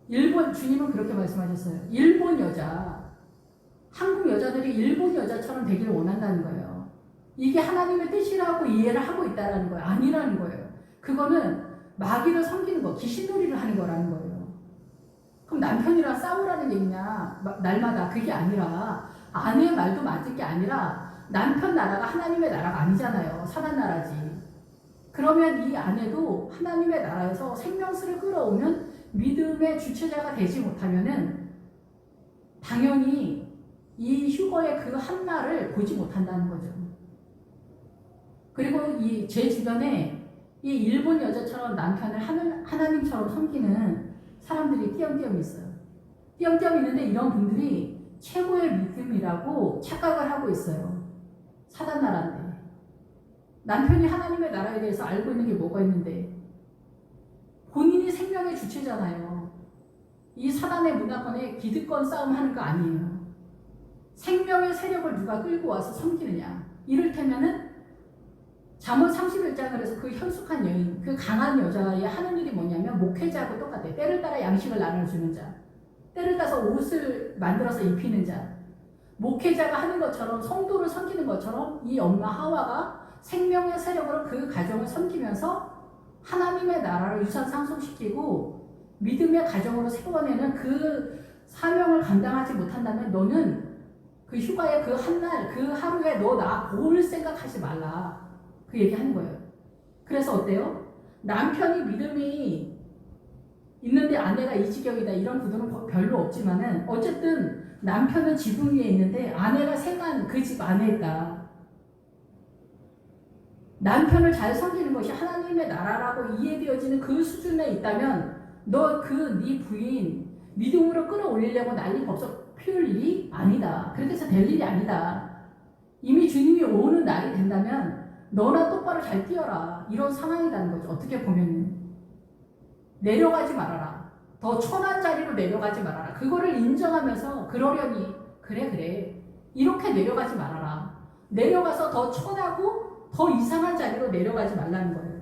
[SPEAKER 1] 일본, 주님은 그렇게 말씀하셨어요. 일본 여자, 한국 여자들이 일본 여자처럼 되기를 원한다는 거예요. 이게 하나님의 뜻이라고 이해를 하고 있다는 거예요. 아니라는 거예요. 그거는 마귀를 섬기는 거, 귀신놀이를 하는 거라는 거예요. 그럼 남편이랑 싸우라는 얘기냐? 날마다. 그게 아니라, 아내의 말도 맞을 게 아니라 남편 나라가 하나님의 나라가 아니잖아요. 사단 나라지. 그러면 이 아내도 하나님의 나라에서 생명수를 끌어오면 믿음의 주체자가 되지 못하면은 당연히 이 휴거의 그 한날을 보지 못한다는 거죠. 그리고 제 주변에 이 일본 여자처럼 남편을 하나님처럼 섬기는 사람들이 띄엄띄엄 있어요. 띄엄띄엄 있는데 이런 분들이 최고의 믿음이라고 착각을 하고 있어요. 사단 나라인데. 남편이 하나님의 나라에 대해서 알고 있는 게 뭐가 있는데, 본인이 생명의 주체잖아요. 이 사단의 문화권에 기득권 싸움 하는 거 아니에요. 생명의 세력을 누가 끌고 와서 섬기느냐. 이를테면은 잠언 31장을 해서 그 현숙한 여인, 그 강한 여자의 하는 일이 뭐냐면 목회자하고 똑같아요. 때를 따라 양식을 나눠주는 자, 때를 따서 옷을 만들어서 입히는 자, 목회자가 하는 것처럼, 성도를 섬기는 것처럼 이 엄마 하와가 생명의 세력으로 그 가정을 섬기면서 하나님의 나라를 유산 상속시키고 믿음의 가정으로 세워내는 그 사명을 감당하지 못한다면 너는 그 휴가의 그 한날, 그 하루에 너 나 볼 생각하지 말라. 그 얘기하는 거예요. 그래서 어때요? 남편이 믿음이 있는데 아내가 이 지경이다, 이런 구도는 별로 없지만은 어쨌든 남편은 지붕 위에 있는데 아내가 생한 그 집 안에 있다. 남편을 잘 섬기는 것이 하나님의 나라라고 이해되어지는 그 수준에 있다면 너 네 부인 믿음으로 끌어올리려고 난리 법석 피울 일이 아니다. 그렇게 해서 될 일이 아니다. 이미 주님이 오는 날이 된다면 너나 똑바로 잘 뛰어라. 이런 상황이라는 거죠. 어떻게 보면 내려가지 말아라. 더 천한 자리로 내려가지 말아라. 그거를 인정하면서 그러려니 그래 이렇게 내려가지 말아라. 내려가서 더 천하고 더 이상한 자리로 내려가지 말라는 거예요.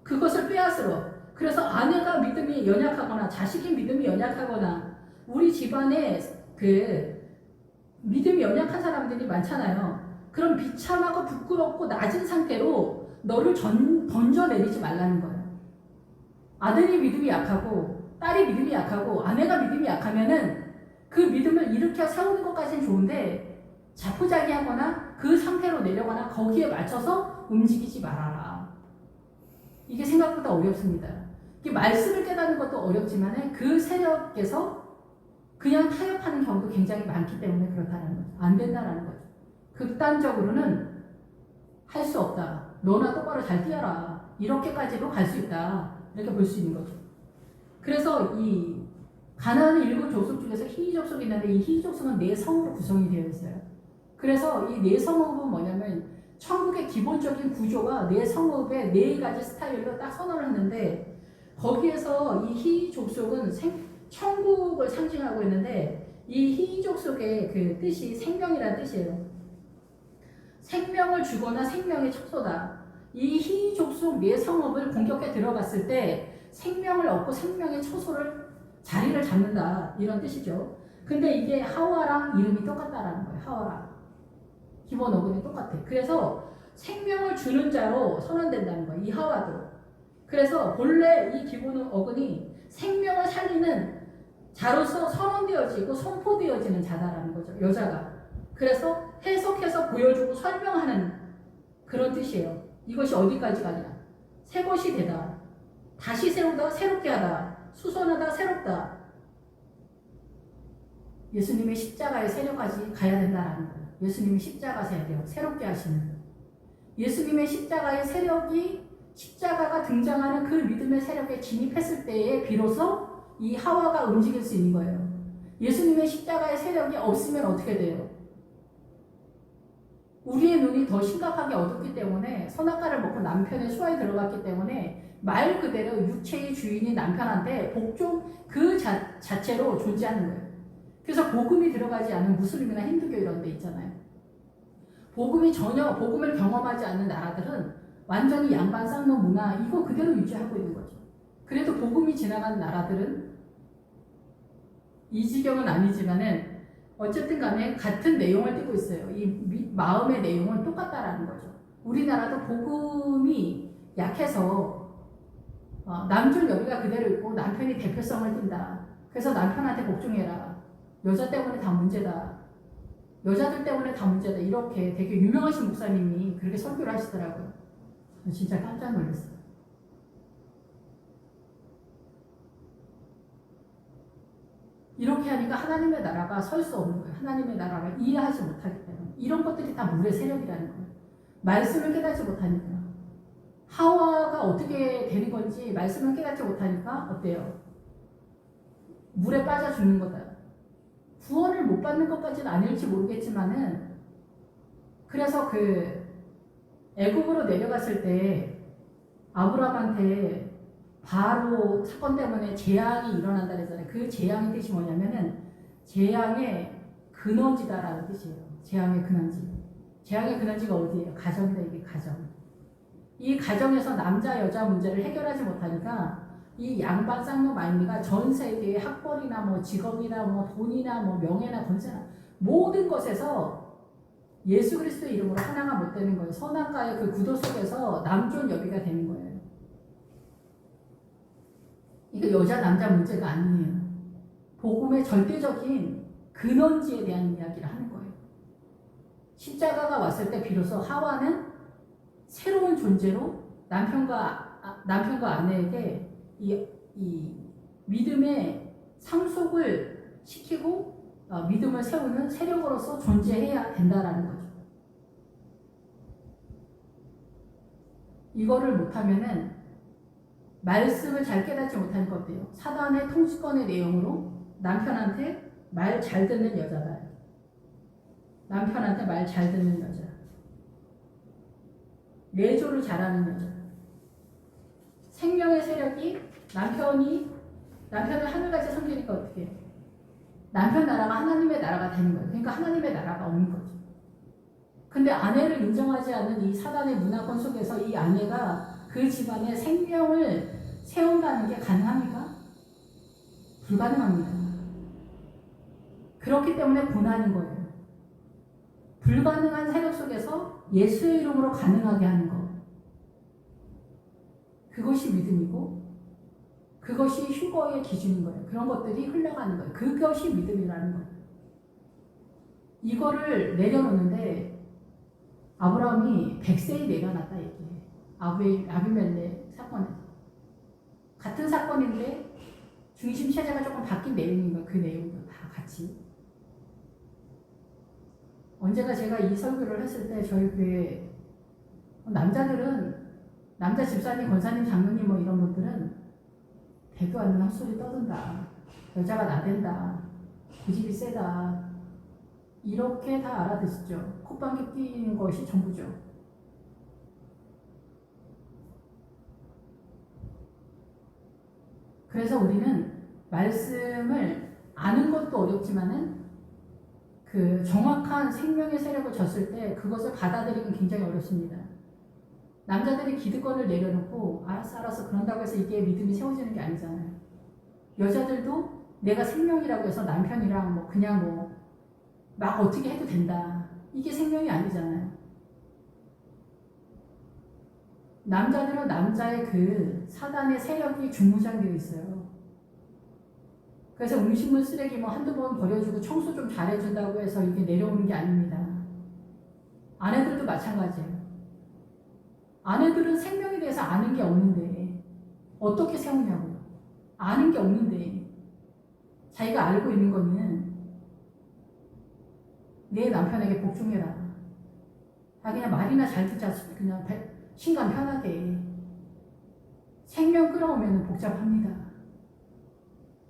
[SPEAKER 1] 그것을 빼앗으러. 그래서 아내가 믿음이 연약하거나 자식이 믿음이 연약하거나 우리 집안에 그 믿음이 연약한 사람들이 많잖아요. 그럼 비참하고 부끄럽고 낮은 상태로 너를 던져내리지 말라는 거예요. 아들이 믿음이 약하고 딸이 믿음이 약하고 아내가 믿음이 약하면은 그 믿음을 일으켜 세우는 것까지는 좋은데 자포자기하거나 그 상태로 내려가나 거기에 맞춰서 움직이지 말아라. 이게 생각보다 어렵습니다. 이게 말씀을 깨닫는 것도 어렵지만 그 세력에서 그냥 타협하는 경우도 굉장히 많기 때문에 그렇다는 거죠. 안 된다는 거죠. 극단적으로는 할 수 없다. 너나 똑바로 잘 뛰어라. 이렇게까지도 갈 수 있다. 이렇게 볼 수 있는 거죠. 그래서 이 가나안의 일곱 족속 중에서 희위 족속이 있는데 이 희위 족속은 네 성으로 구성이 되어 있어요. 그래서 이 네 성읍은 뭐냐면 천국의 기본적인 구조가 내 성읍의 4가지 스타일로 딱 선언을 했는데 거기에서 이 희족속은 천국을 상징하고 있는데 이 희족속의 그 뜻이 생명이라는 뜻이에요. 생명을 주거나 생명의 척소다. 이 희족속 내 성읍을 공격해 들어갔을 때 생명을 얻고 생명의 처소를 자리를 잡는다 이런 뜻이죠. 근데 이게 하와랑 이름이 똑같다라는 거예요. 하와랑 기본 어근이 똑같아. 그래서 생명을 주는 자로 선언된다는 거예요. 이 하와도. 그래서 본래 이 기본 어근이 생명을 살리는 자로서 선언되어지고 선포되어지는 자다라는 거죠. 여자가. 그래서 해석해서 보여주고 설명하는 그런 뜻이에요. 이것이 어디까지 가냐? 새 것이 되다. 다시 세우다, 새롭게 하다. 수선하다, 새롭다. 예수님의 십자가의 세력까지 가야 된다라는 거예요. 예수님의 십자가 세력, 새롭게 하시는. 예수님의 십자가의 세력이 십자가가 등장하는 그 믿음의 세력에 진입했을 때에 비로소 이 하와가 움직일 수 있는 거예요. 예수님의 십자가의 세력이 없으면 어떻게 돼요? 우리의 눈이 더 심각하게 어둡기 때문에 선악과를 먹고 남편의 수하에 들어갔기 때문에 말 그대로 육체의 주인인 남편한테 복종 그 자체로 존재하는 거예요. 그래서 복음이 들어가지 않은 무슬림이나 힌두교 이런 데 있잖아요. 복음이 전혀 복음을 경험하지 않는 나라들은 완전히 양반 쌍놈 문화 이거 그대로 유지하고 있는 거죠. 그래도 복음이 지나간 나라들은 이 지경은 아니지만은 어쨌든 간에 같은 내용을 띠고 있어요. 이 마음의 내용은 똑같다라는 거죠. 우리나라도 복음이 약해서 남존 여비가 그대로 있고 남편이 대표성을 띈다. 그래서 남편한테 복종해라. 여자 때문에 다 문제다. 여자들 때문에 다 문제다. 이렇게 되게 유명하신 목사님이 그렇게 설교를 하시더라고요. 진짜 깜짝 놀랐어요. 이렇게 하니까 하나님의 나라가 설 수 없는 거예요. 하나님의 나라를 이해하지 못하기 때문에. 이런 것들이 다 물의 세력이라는 거예요. 말씀을 깨닫지 못하니까. 하와가 어떻게 되는 건지 말씀을 깨닫지 못하니까 어때요? 물에 빠져 죽는 거다. 구원을 못 받는 것까지는 아닐지 모르겠지만은 그래서 그 애굽으로 내려갔을 때 아브라함한테 바로 사건 때문에 재앙이 일어난다 그랬잖아요. 그 재앙의 뜻이 뭐냐면은 재앙의 근원지다라는 뜻이에요. 재앙의 근원지. 재앙의 근원지가 어디예요? 가정이다. 이게 가정. 이 가정에서 남자 여자 문제를 해결하지 못하니까 이 양반 쌍놈 마인드가 전 세계의 학벌이나 뭐 직업이나 뭐 돈이나 뭐 명예나 권세나 모든 것에서 예수 그리스도의 이름으로 하나가 못 되는 거예요. 선악과의 그 구도 속에서 남존 여비가 되는 거예요. 이거 여자 남자 문제가 아니에요. 복음의 절대적인 근원지에 대한 이야기를 하는 거예요. 십자가가 왔을 때 비로소 하와는 새로운 존재로 남편과 아내에게 이 믿음의 상속을 시키고 믿음을 세우는 세력으로서 존재해야 된다라는 거죠. 이거를 못하면은 말씀을 잘 깨닫지 못하는 것 같아요. 사단의 통치권의 내용으로 남편한테 말 잘 듣는 여자다. 남편한테 말 잘 듣는 여자. 내조를 잘하는 여자. 생명의 세력이 남편을 하늘같이 섬기니까 어떻게 해요? 남편 나라가 하나님의 나라가 되는 거예요. 그러니까 하나님의 나라가 없는 거죠. 근데 아내를 인정하지 않는 이 사단의 문화권 속에서 이 아내가 그 집안의 생명을 세운다는 게 가능합니까? 불가능합니다. 그렇기 때문에 고난인 거예요. 불가능한 세력 속에서 예수의 이름으로 가능하게 하는 것. 그것이 믿음이고 그것이 휴거의 기준인 거예요. 그런 것들이 흘러가는 거예요. 그것이 믿음이라는 거예요. 이거를 내려놓는데 아브라함이 100세에 내려놨다 얘기해. 아비멜렉 사건에서. 같은 사건인데 중심 체제가 조금 바뀐 내용인 거예요. 그 내용도 다 같이. 언제가 제가 이 설교를 했을 때 저희 교회 남자 집사님, 권사님, 장로님 뭐 이런 분들은 대교 안 헛소리 떠든다. 여자가 나댄다. 고집이 세다. 이렇게 다 알아듣시죠. 콧방귀 끼는 것이 전부죠. 그래서 우리는 말씀을 아는 것도 어렵지만은 그 정확한 생명의 세력을 졌을 때 그것을 받아들이긴 굉장히 어렵습니다. 남자들이 기득권을 내려놓고 알았어 그런다고 해서 이게 믿음이 세워지는 게 아니잖아요. 여자들도 내가 생명이라고 해서 남편이랑 뭐 그냥 뭐 막 어떻게 해도 된다. 이게 생명이 아니잖아요. 남자들은 남자의 그 사단의 세력이 중무장되어 있어요. 그래서 음식물 쓰레기 뭐 한두 번 버려주고 청소 좀 잘해준다고 해서 이게 내려오는 게 아닙니다. 아내들도 마찬가지예요. 아내들은 생명에 대해서 아는 게 없는데 어떻게 세우냐고요. 아는 게 없는데 자기가 알고 있는 거는 내 남편에게 복종해라. 그냥 말이나 잘 듣자. 그냥 신간 편하게. 생명 끌어오면 복잡합니다.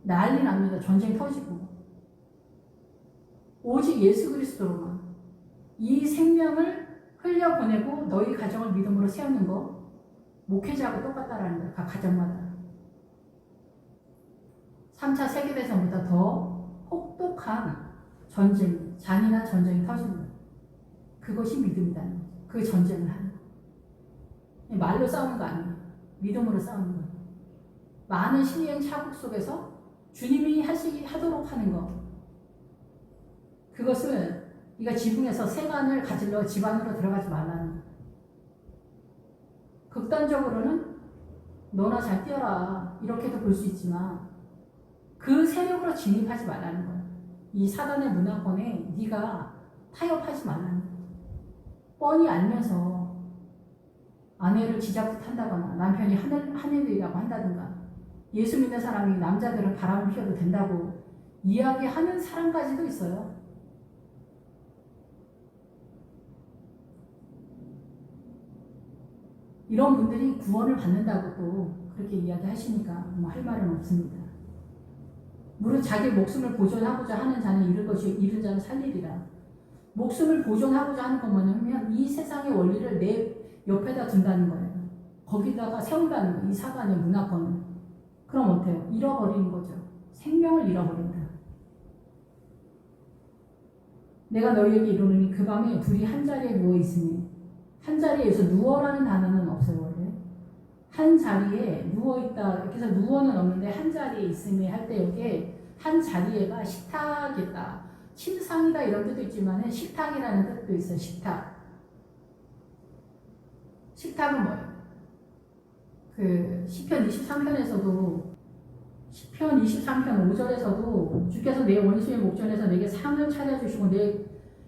[SPEAKER 1] 난리 납니다. 전쟁 터지고. 오직 예수 그리스도로만 이 생명을 흘려보내고 너희 가정을 믿음으로 세우는 거 목회자하고 똑같다라는 거예요. 각 가정마다. 3차 세계대전보다 더 혹독한 전쟁, 잔인한 전쟁이 터집니다. 그것이 믿음이다는 거죠. 그 전쟁을 하는 거. 말로 싸우는 거 아니에요. 믿음으로 싸우는 거예요. 많은 시행 차국 속에서 주님이 하도록 하는 거. 그것은 네가 지붕에서 세간을 가질러 집 안으로 들어가지 말라는 거예요. 극단적으로는 너나 잘 뛰어라 이렇게도 볼 수 있지만 그 세력으로 진입하지 말라는 거예요. 이 사단의 문화권에 네가 타협하지 말라는 거예요. 뻔히 알면서 아내를 지자못한다거나 남편이 하늘이라고 한다든가 예수 믿는 사람이 남자들은 바람을 피워도 된다고 이야기하는 사람까지도 있어요. 이런 분들이 구원을 받는다고 또 그렇게 이야기하시니까 뭐 할 말은 없습니다. 무릇 자기 목숨을 보존하고자 하는 자는 잃을 것이 잃은 자는 살리리라. 목숨을 보존하고자 하는 건 뭐냐면 이 세상의 원리를 내 옆에다 둔다는 거예요. 거기다가 세운다는 거예요. 이 사관의 문화권을. 그럼 어때요? 잃어버리는 거죠. 생명을 잃어버린다. 내가 너희에게 이르노니 그 밤에 둘이 한 자리에 누워 있으니 한 자리에서 누워라는 단어는 없어요. 원래 한 자리에 누워있다 이렇게 해서 누워는 없는데 한 자리에 있음이 할 때 여기에 한 자리에가 식탁이다 침상이다 이런 뜻도 있지만 식탁이라는 뜻도 있어요. 식탁은 뭐예요? 그 시편 23편에서도 시편 23편 5절에서도 주께서 내 원수의 목전에서 내게 상을 차려주시고 내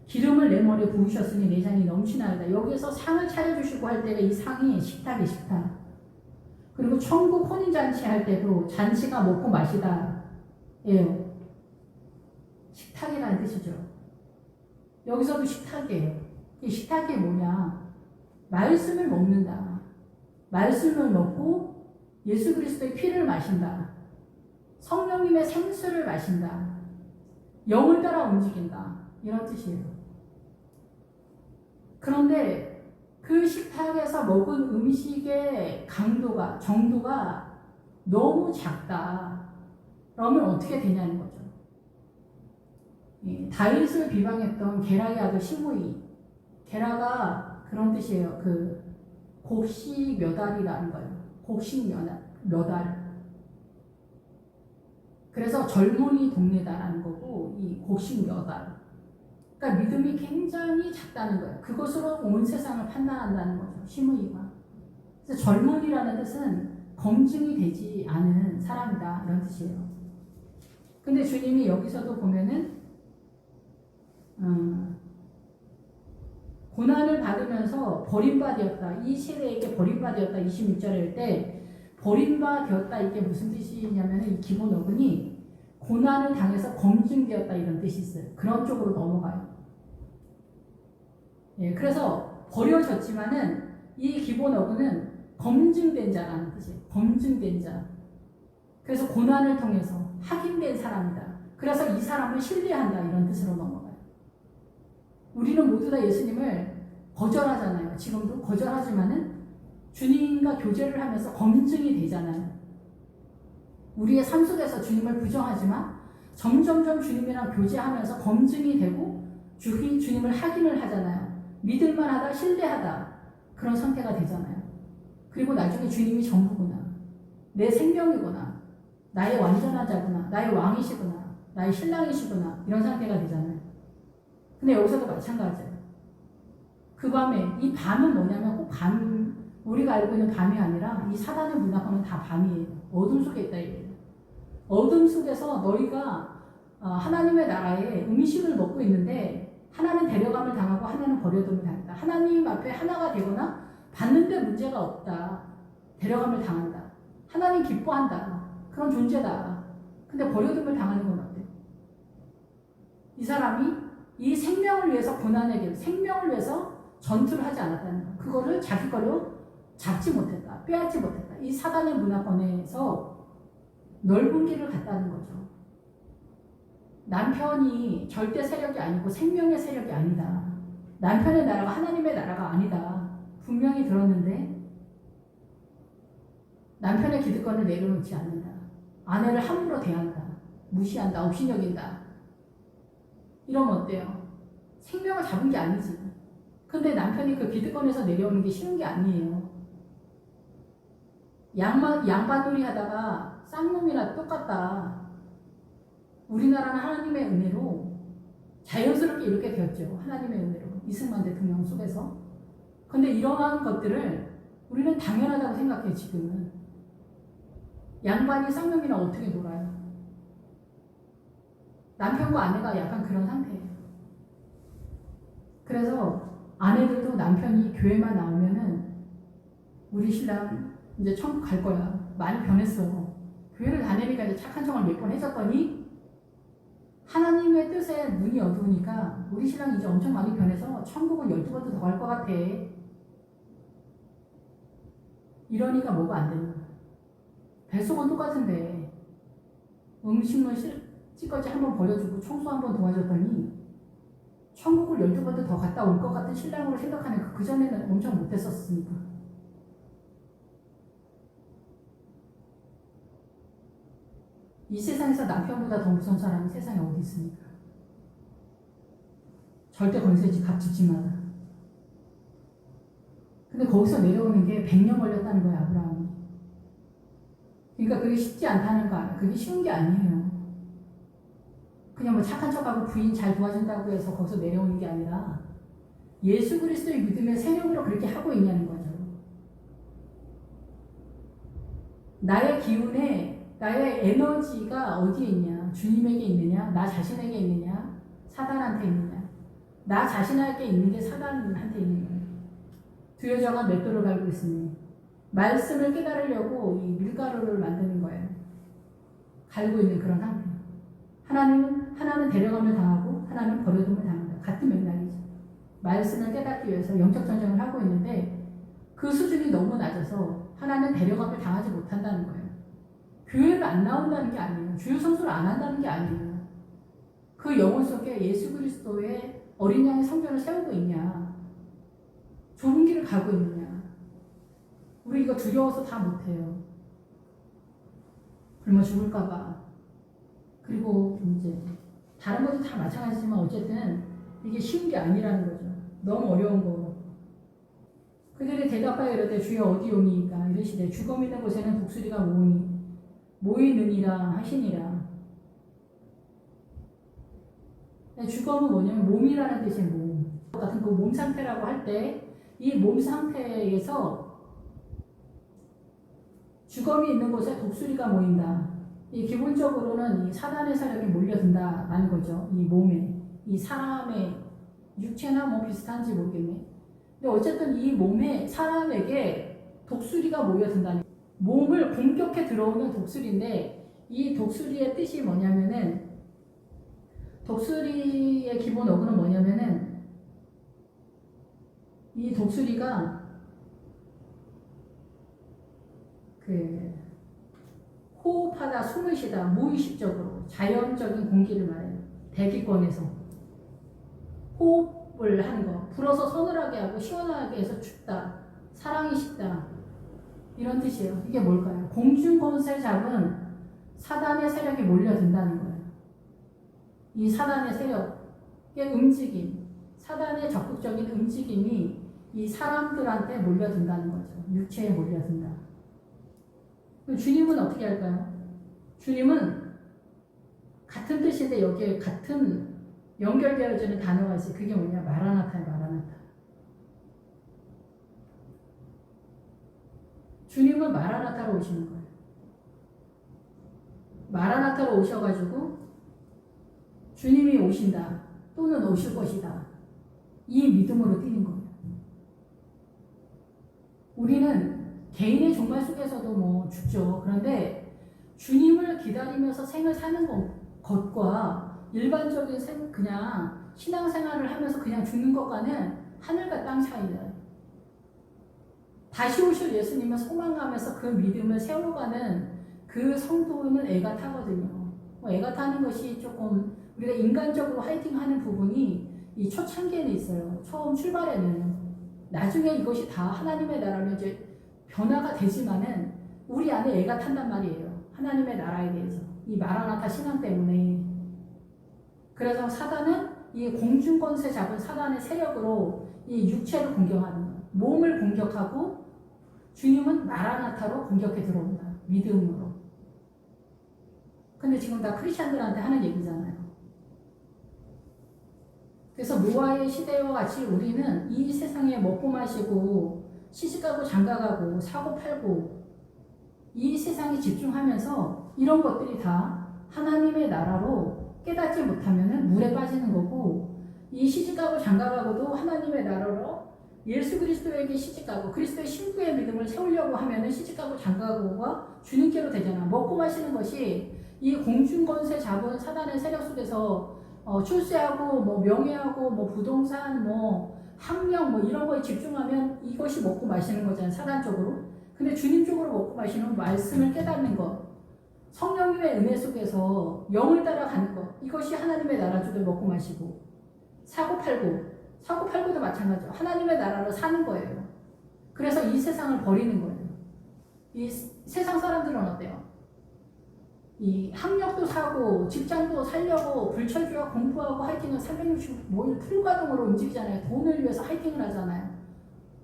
[SPEAKER 1] 기름을 내 머리에 부으셨으니 내 잔이 넘치나이다. 여기서 상을 차려주시고 할 때가 이 상이 식탁이에요. 식탁. 그리고 천국 혼인잔치 할 때도 잔치가 먹고 마시다 예요. 식탁이라는 뜻이죠. 여기서도 식탁이에요. 이 식탁이 뭐냐? 말씀을 먹는다. 말씀을 먹고 예수 그리스도의 피를 마신다. 성령님의 생수를 마신다. 영을 따라 움직인다. 이런 뜻이에요. 그런데 그 식탁에서 먹은 음식의 정도가 너무 작다. 그러면 어떻게 되냐는 거죠. 다윗을 비방했던 게라의 아들 시므이. 게라가 그런 뜻이에요. 그 곡식 몇 알이라는 거예요. 곡식 몇 알. 그래서 젊은이 동네다라는 거고 이 곡식 몇 알. 그러니까 믿음이 굉장히 작다는 거예요. 그것으로 온 세상을 판단한다는 거죠. 시므이가. 그래서 젊은이라는 뜻은 검증이 되지 않은 사람이다 이런 뜻이에요. 근데 주님이 여기서도 보면은 고난을 받으면서 버림받았다. 이 세대에게 버림받았다. 26절일 때 버림받았다 이게 무슨 뜻이냐면 이 기본 어근이 고난을 당해서 검증되었다 이런 뜻이 있어요. 그런 쪽으로 넘어가요. 예, 그래서 버려졌지만은 이 기본 어근은 검증된 자라는 뜻이에요. 검증된 자. 그래서 고난을 통해서 확인된 사람이다. 그래서 이 사람을 신뢰한다 이런 뜻으로 넘어가요. 우리는 모두 다 예수님을 거절하잖아요. 지금도 거절하지만은 주님과 교제를 하면서 검증이 되잖아요. 우리의 삶 속에서 주님을 부정하지만 점점점 주님이랑 교제하면서 검증이 되고 주님을 확인을 하잖아요. 믿을만하다, 신뢰하다 그런 상태가 되잖아요. 그리고 나중에 주님이 전부구나, 내 생명이구나, 나의 완전한 자구나, 나의 왕이시구나, 나의 신랑이시구나 이런 상태가 되잖아요. 근데 여기서도 마찬가지예요. 그 밤에 이 밤은 뭐냐면 꼭 우리가 알고 있는 밤이 아니라 이 사단의 문화권은 다 밤이에요. 어둠 속에 있다 이거예요. 어둠 속에서 너희가 하나님의 나라에 음식을 먹고 있는데 하나는 데려감을 당하고 하나는 버려둠을 당한다. 하나님 앞에 하나가 되거나 받는데 문제가 없다. 데려감을 당한다. 하나님 기뻐한다. 그런 존재다. 근데 버려둠을 당하는 건 어때? 이 사람이 이 생명을 위해서 고난의 생명을 위해서 전투를 하지 않았다는 거. 그거를 자기 걸로 잡지 못했다. 빼앗지 못했다. 이 사단의 문화권에서 넓은 길을 갔다는 거죠. 남편이 절대 세력이 아니고 생명의 세력이 아니다. 남편의 나라가 하나님의 나라가 아니다. 분명히 들었는데 남편의 기득권을 내려놓지 않는다. 아내를 함부로 대한다. 무시한다. 업신여긴다. 이러면 어때요? 생명을 잡은 게 아니지. 근데 남편이 그 기득권에서 내려오는 게 쉬운 게 아니에요. 양반놀이 하다가 쌍놈이나 똑같다. 우리나라는 하나님의 은혜로 자연스럽게 이렇게 되었죠. 하나님의 은혜로. 이승만 대통령 속에서. 근데 이러한 것들을 우리는 당연하다고 생각해 지금은. 양반이 쌍놈이랑 어떻게 놀아요? 남편과 아내가 약간 그런 상태예요. 그래서 아내들도 남편이 교회만 나오면은 우리 신랑 이제 천국 갈 거야. 많이 변했어. 교회를 다니니까 이제 착한 척을 몇 번 해줬더니 하나님의 뜻에 눈이 어두우니까 우리 신랑이 이제 엄청 많이 변해서 천국은 12번도 더 갈 것 같아. 이러니까 뭐가 안 되는 거야. 뱃속은 똑같은데 음식물 찌꺼기 한번 버려주고 청소 한번 도와줬더니 천국을 12번도 더 갔다 올 것 같은 신랑으로 생각하는 그전에는 엄청 못했었으니까. 이 세상에서 남편보다 더 무서운 사람이 세상에 어디 있습니까? 절대 건세지 값 짓지 마라. 근데 거기서 내려오는 게 100년 걸렸다는 거야, 아브라함이. 그러니까 그게 쉽지 않다는 거 아니야. 그게 쉬운 게 아니에요. 그냥 뭐 착한 척하고 부인 잘 도와준다고 해서 거기서 내려오는 게 아니라 예수 그리스도의 믿음의 세력으로 그렇게 하고 있냐는 거죠. 나의 기운에 나의 에너지가 어디에 있냐? 주님에게 있느냐? 나 자신에게 있느냐? 사단한테 있느냐? 나 자신에게 있는 게 사단한테 있는 거예요. 두 여자가 맷돌을 갈고 있으니 말씀을 깨달으려고 이 밀가루를 만드는 거예요. 갈고 있는 그런 상태. 하나는 데려감을 당하고 하나는 버려둠을 당한다. 같은 맥락이죠. 말씀을 깨닫기 위해서 영적 전쟁을 하고 있는데 그 수준이 너무 낮아서 하나는 데려감을 당하지 못한다는 거예요. 교회를 안 나온다는 게 아니에요. 주요 성수를 안 한다는 게 아니에요. 그 영혼 속에 예수 그리스도의 어린 양의 성전을 세우고 있냐? 좁은 길을 가고 있느냐? 우리 이거 두려워서 다 못해요. 굶어 죽을까봐. 그리고 이제 다른 것도 다 마찬가지지만 어쨌든 이게 쉬운 게 아니라는 거죠. 너무 어려운 거. 그들이 대답하여 이르되 주여 어디 오니이까 이르시되 죽음 있는 곳에는 독수리가 모이느니라 하시니라. 죽음은 뭐냐면 몸이라는 뜻의 몸. 같은 그 몸 상태라고 할 때 이 몸 상태에서 죽음이 있는 곳에 독수리가 모인다. 이 기본적으로는 이 사단의 세력이 몰려든다라는 거죠. 이 몸에, 이 사람의 육체나 뭐 비슷한지 모르겠네. 근데 어쨌든 이 몸에 사람에게 독수리가 모여든다는 몸을 공격해 들어오는 독수리인데 이 독수리의 뜻이 뭐냐면은 독수리의 기본 어구는 뭐냐면은 이 독수리가 호흡하다 숨을 쉬다 무의식적으로 자연적인 공기를 말해요. 대기권에서 호흡을 하는 거. 불어서 서늘하게 하고 시원하게 해서 춥다. 사랑이 식다. 이런 뜻이에요. 이게 뭘까요? 공중권세 잡은 사단의 세력이 몰려든다는 거예요. 이 사단의 세력의 움직임, 사단의 적극적인 움직임이 이 사람들한테 몰려든다는 거죠. 육체에 몰려든다. 주님은 어떻게 할까요? 주님은 같은 뜻인데 여기에 같은 연결되어지는 단어가 있어요. 그게 뭐냐? 마라나타예요. 마라나타. 주님은 마라나타로 오시는 거예요. 마라나타로 오셔가지고 주님이 오신다 또는 오실 것이다, 이 믿음으로 뛰는 거예요. 우리는 개인의 종말 속에서도 뭐 죽죠. 그런데 주님을 기다리면서 생을 사는 것과 일반적인 그냥 신앙생활을 하면서 그냥 죽는 것과는 하늘과 땅 차이예요. 다시 오실 예수님을 소망하면서 그 믿음을 세워가는 그 성도는 애가 타거든요. 애가 타는 것이 조금 우리가 인간적으로 화이팅하는 부분이 이 초창기에는 있어요. 처음 출발에는. 나중에 이것이 다 하나님의 나라면 이제 변화가 되지만은 우리 안에 애가 탄단 말이에요. 하나님의 나라에 대해서. 이 마라나타 신앙 때문에. 그래서 사단은 이 공중권세 잡은 사단의 세력으로 이 육체를 공격하는 거예요. 몸을 공격하고 주님은 마라나타로 공격해 들어온다. 믿음으로. 근데 지금 다 크리스찬들한테 하는 얘기잖아요. 그래서 노아의 시대와 같이 우리는 이 세상에 먹고 마시고 시집가고 장가가고 사고 팔고 이 세상에 집중하면서 이런 것들이 다 하나님의 나라로 깨닫지 못하면 물에 빠지는 거고, 이 시집가고 장가가고도 하나님의 나라로 예수 그리스도에게 시집가고 그리스도의 신부의 믿음을 세우려고 하면 시집가고 장가가고가 주님께로 되잖아. 먹고 마시는 것이 이 공중권세 잡은 사단의 세력 속에서 출세하고 뭐 명예하고 뭐 부동산 뭐 학력 뭐 이런 거에 집중하면 이것이 먹고 마시는 거잖아요. 사단적으로. 근데 주님 쪽으로 먹고 마시는 말씀을 깨닫는 것, 성령님의 은혜 속에서 영을 따라가는 것, 이것이 하나님의 나라 쪽에 먹고 마시고, 사고 팔고도 마찬가지죠. 하나님의 나라로 사는 거예요. 그래서 이 세상을 버리는 거예요. 이 세상 사람들은 어때요? 이 학력도 사고 직장도 살려고 불철주야 공부하고 하이팅을 365일 풀가동으로 움직이잖아요. 돈을 위해서 하이팅을 하잖아요.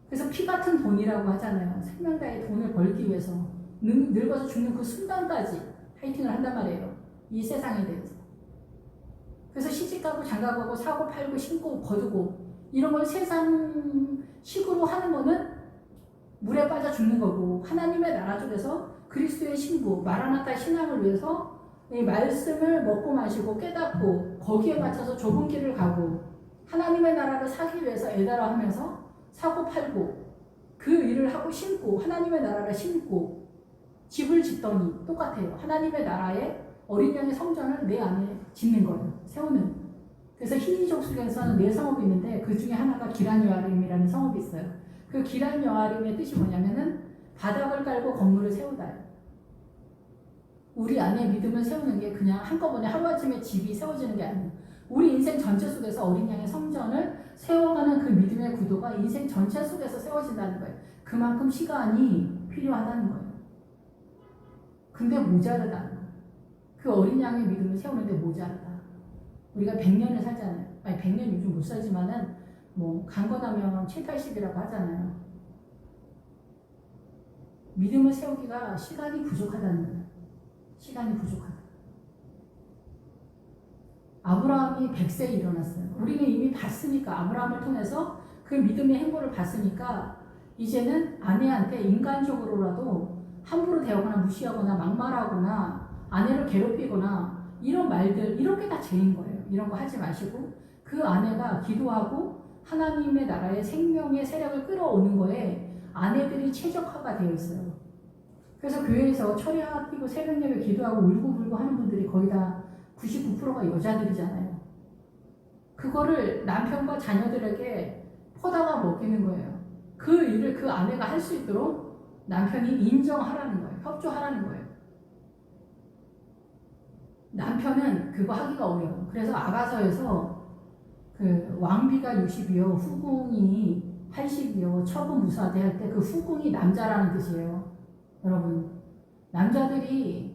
[SPEAKER 1] 그래서 피 같은 돈이라고 하잖아요. 생명 다해 돈을 벌기 위해서 늙어서 죽는 그 순간까지 하이팅을 한단 말이에요. 이 세상에 대해서. 그래서 시집가고 장가가고 사고 팔고 신고 거두고 이런 걸 세상식으로 하는 거는 물에 빠져 죽는 거고, 하나님의 나라 쪽에서 그리스도의 신부 마라나타 신앙을 위해서 이 말씀을 먹고 마시고 깨닫고 거기에 맞춰서 좁은 길을 가고 하나님의 나라를 사기 위해서 애달아 하면서 사고 팔고 그 일을 하고 심고 하나님의 나라를 심고 집을 짓더니 똑같아요. 하나님의 나라에 어린 양의 성전을 내 안에 짓는 거예요. 세우는. 그래서 히니족 속에서는 4성읍이 있는데 그 중에 하나가 기란요아림이라는 성읍이 있어요. 그 기란요아림의 뜻이 뭐냐면은 바닥을 깔고 건물을 세우다요. 우리 안에 믿음을 세우는 게 그냥 한꺼번에 하루아침에 집이 세워지는 게 아니에요. 우리 인생 전체 속에서 어린 양의 성전을 세워가는 그 믿음의 구도가 인생 전체 속에서 세워진다는 거예요. 그만큼 시간이 필요하다는 거예요. 근데 모자르다는 거예요. 그 어린 양의 믿음을 세우는데 모자르다. 우리가 100년을 살잖아요. 아니 100년 요즘 못 살지만은 뭐 강건하면 7, 80이라고 하잖아요. 믿음을 세우기가 시간이 부족하다는 거예요. 시간이 부족하다. 아브라함이 100세에 일어났어요. 우리는 이미 봤으니까, 아브라함을 통해서 그 믿음의 행보를 봤으니까 이제는 아내한테 인간적으로라도 함부로 대하거나 무시하거나 막말하거나 아내를 괴롭히거나 이런 말들, 이런 게 다 죄인 거예요. 이런 거 하지 마시고 그 아내가 기도하고 하나님의 나라의 생명의 세력을 끌어오는 거에 아내들이 최적화가 되어 있어요. 그래서 교회에서 철야 뛰고 새벽 예배 기도하고 울고불고 하는 분들이 거의 다 99%가 여자들이잖아요. 그거를 남편과 자녀들에게 퍼다가 먹이는 거예요. 그 일을 그 아내가 할 수 있도록 남편이 인정하라는 거예요. 협조하라는 거예요. 남편은 그거 하기가 어려워요. 그래서 아가서에서 그 왕비가 60이요, 후궁이 80이요, 처분 무사대 할 때 그 후궁이 남자라는 뜻이에요. 여러분, 남자들이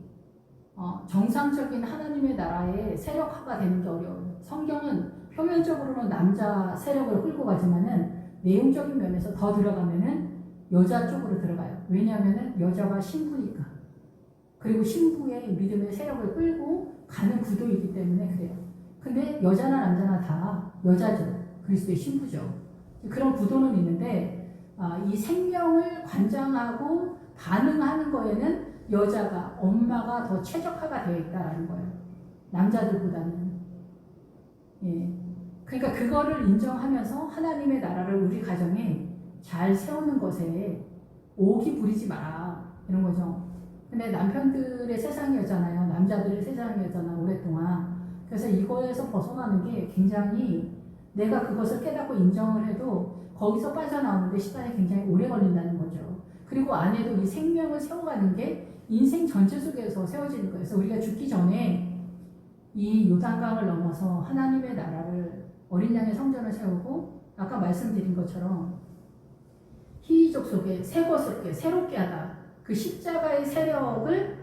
[SPEAKER 1] 정상적인 하나님의 나라의 세력화가 되는 게 어려워요. 성경은 표면적으로는 남자 세력을 끌고 가지만은 내용적인 면에서 더 들어가면은 여자 쪽으로 들어가요. 왜냐하면은 여자가 신부니까. 그리고 신부의 믿음의 세력을 끌고 가는 구도이기 때문에 그래요. 근데 여자나 남자나 다 여자죠. 그리스도의 신부죠. 그런 구도는 있는데 이 생명을 관장하고 반응하는 거에는 여자가, 엄마가 더 최적화가 되어 있다라는 거예요. 남자들보다는. 예. 그러니까 그거를 인정하면서 하나님의 나라를 우리 가정에 잘 세우는 것에 오기 부리지 마라. 이런 거죠. 근데 남편들의 세상이었잖아요. 남자들의 세상이었잖아, 오랫동안. 그래서 이거에서 벗어나는 게 굉장히 내가 그것을 깨닫고 인정을 해도 거기서 빠져나오는데 시간이 굉장히 오래 걸린다는 거죠. 그리고 아내도 이 생명을 세워가는 게 인생 전체 속에서 세워지는 거예요. 그래서 우리가 죽기 전에 이 요단강을 넘어서 하나님의 나라를 어린 양의 성전을 세우고 아까 말씀드린 것처럼 희귀족 속에 새 것을 새롭게 하다. 그 십자가의 세력을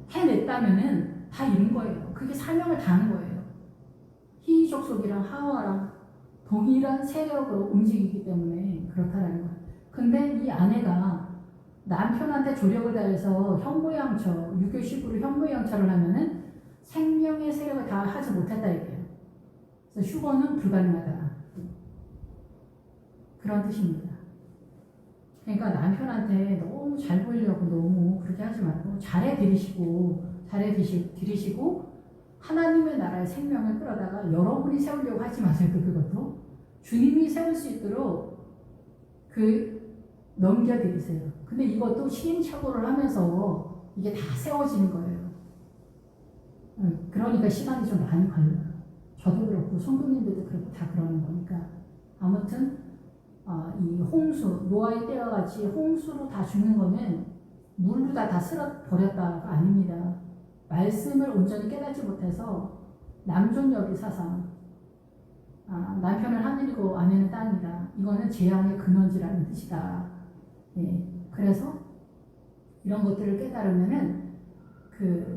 [SPEAKER 1] 해냈다면은 다 이룬 거예요. 그게 사명을 다한 거예요. 희귀족 속이랑 하와랑 동일한 세력으로 움직이기 때문에 그렇다라는 거예요. 근데 이 아내가 남편한테 조력을 다해서 현모양처, 유교식으로 현모양처를 하면은 생명의 세력을 다 하지 못했다 이게요. 그래서 휴거는 불가능하다. 그런 뜻입니다. 그러니까 남편한테 너무 잘 보이려고 너무 그렇게 하지 말고 잘해 드리시고 하나님의 나라의 생명을 끌어다가 여러분이 세우려고 하지 마세요. 그것도 주님이 세울 수 있도록 넘겨드리세요. 근데 이것도 시행착오를 하면서 이게 다 세워지는 거예요. 그러니까 시간이 좀 많이 걸려요. 저도 그렇고 성도님들도 그렇고 다 그러는 거니까. 아무튼 이 홍수, 노아의 때와 같이 홍수로 다 죽는 거는 물로 다 쓸어 버렸다가 아닙니다. 말씀을 온전히 깨닫지 못해서 남존여비 사상, 남편은 하늘이고 아내는 땅이다. 이거는 재앙의 근원지라는 뜻이다. 예, 그래서 이런 것들을 깨달으면은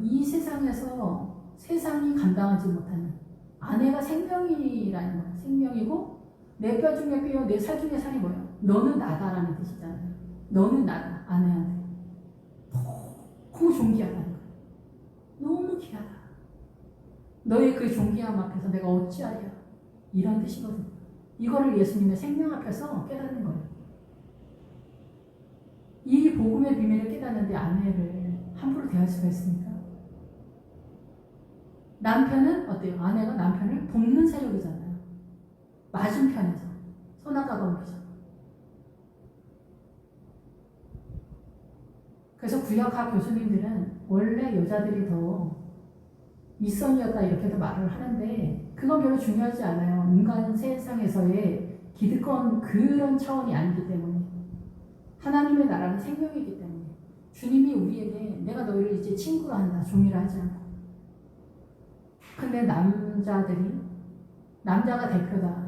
[SPEAKER 1] 이 세상에서 세상이 감당하지 못하는 아내가 생명이라는 거예요. 생명이고 내 뼈 중에 뼈요, 내 살 중에 살이 뭐예요? 너는 나다라는 뜻이잖아요. 너는 나다, 아내한테. 너무 존귀하다는 거예요. 너무 귀하다. 너의 그 존귀함 앞에서 내가 어찌하랴. 이런 뜻이거든요. 이거를 예수님의 생명 앞에서 깨닫는 거예요. 이 복음의 비밀을 깨닫는데 아내를 함부로 대할 수가 있습니까? 남편은 어때요? 아내가 남편을 돕는 세력이잖아요. 맞은편에서 선하다가 옮기잖아. 그래서 구약학 교수님들은 원래 여자들이 더 윗선이었다 이렇게도 말을 하는데 그건 별로 중요하지 않아요. 인간 세상에서의 기득권 그런 차원이 아니기 때문에 하나님의 나라는 생명이기 때문에 주님이 우리에게 내가 너희를 이제 친구로 한다, 종이라 하지 않고. 근데 남자가 대표다.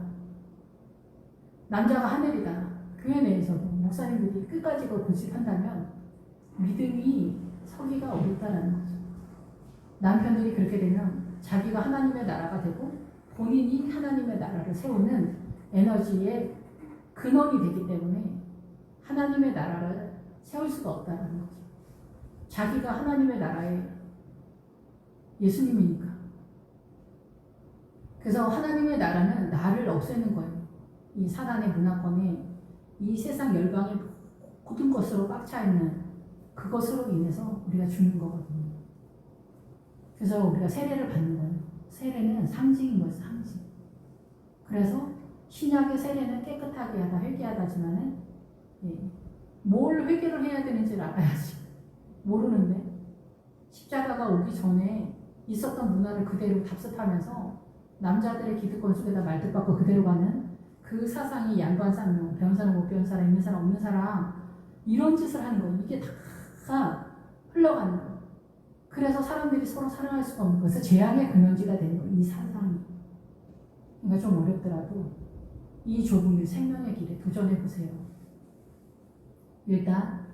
[SPEAKER 1] 남자가 하늘이다. 교회 내에서도 목사님들이 끝까지 그걸 고집한다면 믿음이 서기가 어렵다라는 거죠. 남편들이 그렇게 되면 자기가 하나님의 나라가 되고 본인이 하나님의 나라를 세우는 에너지의 근원이 되기 때문에 하나님의 나라를 세울 수가 없다는 거죠. 자기가 하나님의 나라의 예수님이니까. 그래서 하나님의 나라는 나를 없애는 거예요. 이 사단의 문화권에 이 세상 열방의 모든 것으로 꽉 차 있는 그것으로 인해서 우리가 죽는 거거든요. 그래서 우리가 세례를 받는 거예요. 세례는 상징인 거예요, 상징. 그래서 신약의 세례는 깨끗하게 하다, 회개하다지만은 뭘 회개를 해야 되는지를 알아야지. 모르는데 십자가가 오기 전에 있었던 문화를 그대로 답습하면서 남자들의 기득권 속에다 말뜻받고 그대로 가는 그 사상이 양반 쌍용, 배운 사람, 못 배운 사람, 있는 사람, 없는 사람 이런 짓을 하는 거예요. 이게 다 흘러가는 거예요. 그래서 사람들이 서로 사랑할 수가 없는 거예요. 그래서 재앙의 근원지가 되는 거예요. 이 사상이. 그러니까 좀 어렵더라도 이 좁은 길, 생명의 길에 도전해보세요. 일단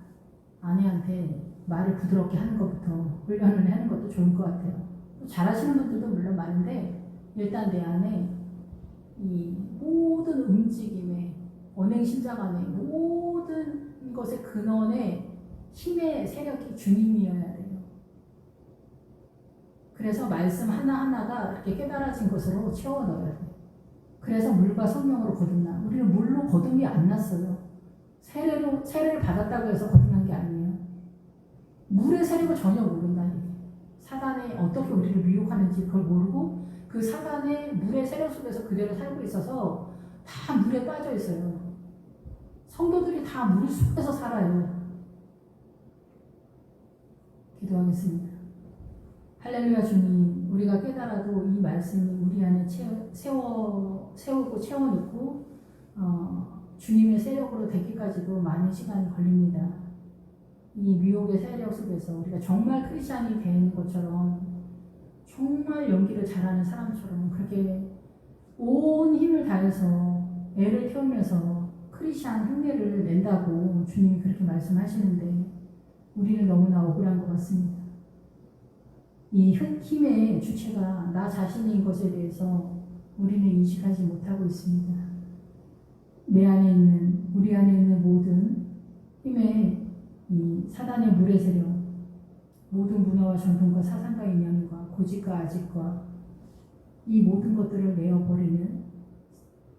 [SPEAKER 1] 아내한테 말을 부드럽게 하는 것부터 훈련을 하는 것도 좋을 것 같아요. 잘하시는 분들도 물론 많은데 일단 내 안에 이 모든 움직임에 언행심장 안에 모든 것의 근원에 힘의 세력이 주님이어야 돼요. 그래서 말씀 하나하나가 이렇게 깨달아진 것으로 채워 넣어야 돼요. 그래서 물과 성령으로 거듭나. 우리는 물로 거듭이 안 났어요. 세례를 받았다고 해서 거듭난 게 아니에요. 물의 세력을 전혀 모른다는 얘기예요. 사단이 어떻게 우리를 미혹하는지 그걸 모르고 그 사단의 물의 세력 속에서 그대로 살고 있어서 다 물에 빠져 있어요. 성도들이 다 물 속에서 살아요. 기도하겠습니다. 할렐루야 주님, 우리가 깨달아도 이 말씀이 우리 안에 세우고 채워넣고 주님의 세력으로 되기까지도 많은 시간이 걸립니다. 이 미혹의 세력 속에서 우리가 정말 크리스찬이 되는 것처럼 정말 연기를 잘하는 사람처럼 그렇게 온 힘을 다해서 애를 태우면서 크리스찬 흉내를 낸다고 주님이 그렇게 말씀하시는데 우리는 너무나 억울한 것 같습니다. 이 힘의 주체가 나 자신인 것에 대해서 우리는 인식하지 못하고 있습니다. 내 안에 있는, 우리 안에 있는 모든 힘의 이 사단의 물의 세력, 모든 문화와 전통과 사상과 이념과 고집과 아집과 이 모든 것들을 내어버리는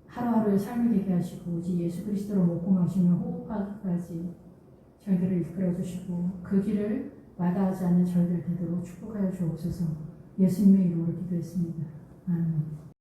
[SPEAKER 1] 하루하루의 삶이 되게 하시고 오직 예수 그리스도로 먹고 마시며 호흡하기까지 저희들을 이끌어 주시고 그 길을 마다하지 않는 저희들 되도록 축복하여 주옵소서. 예수님의 이름으로 기도했습니다. 아멘.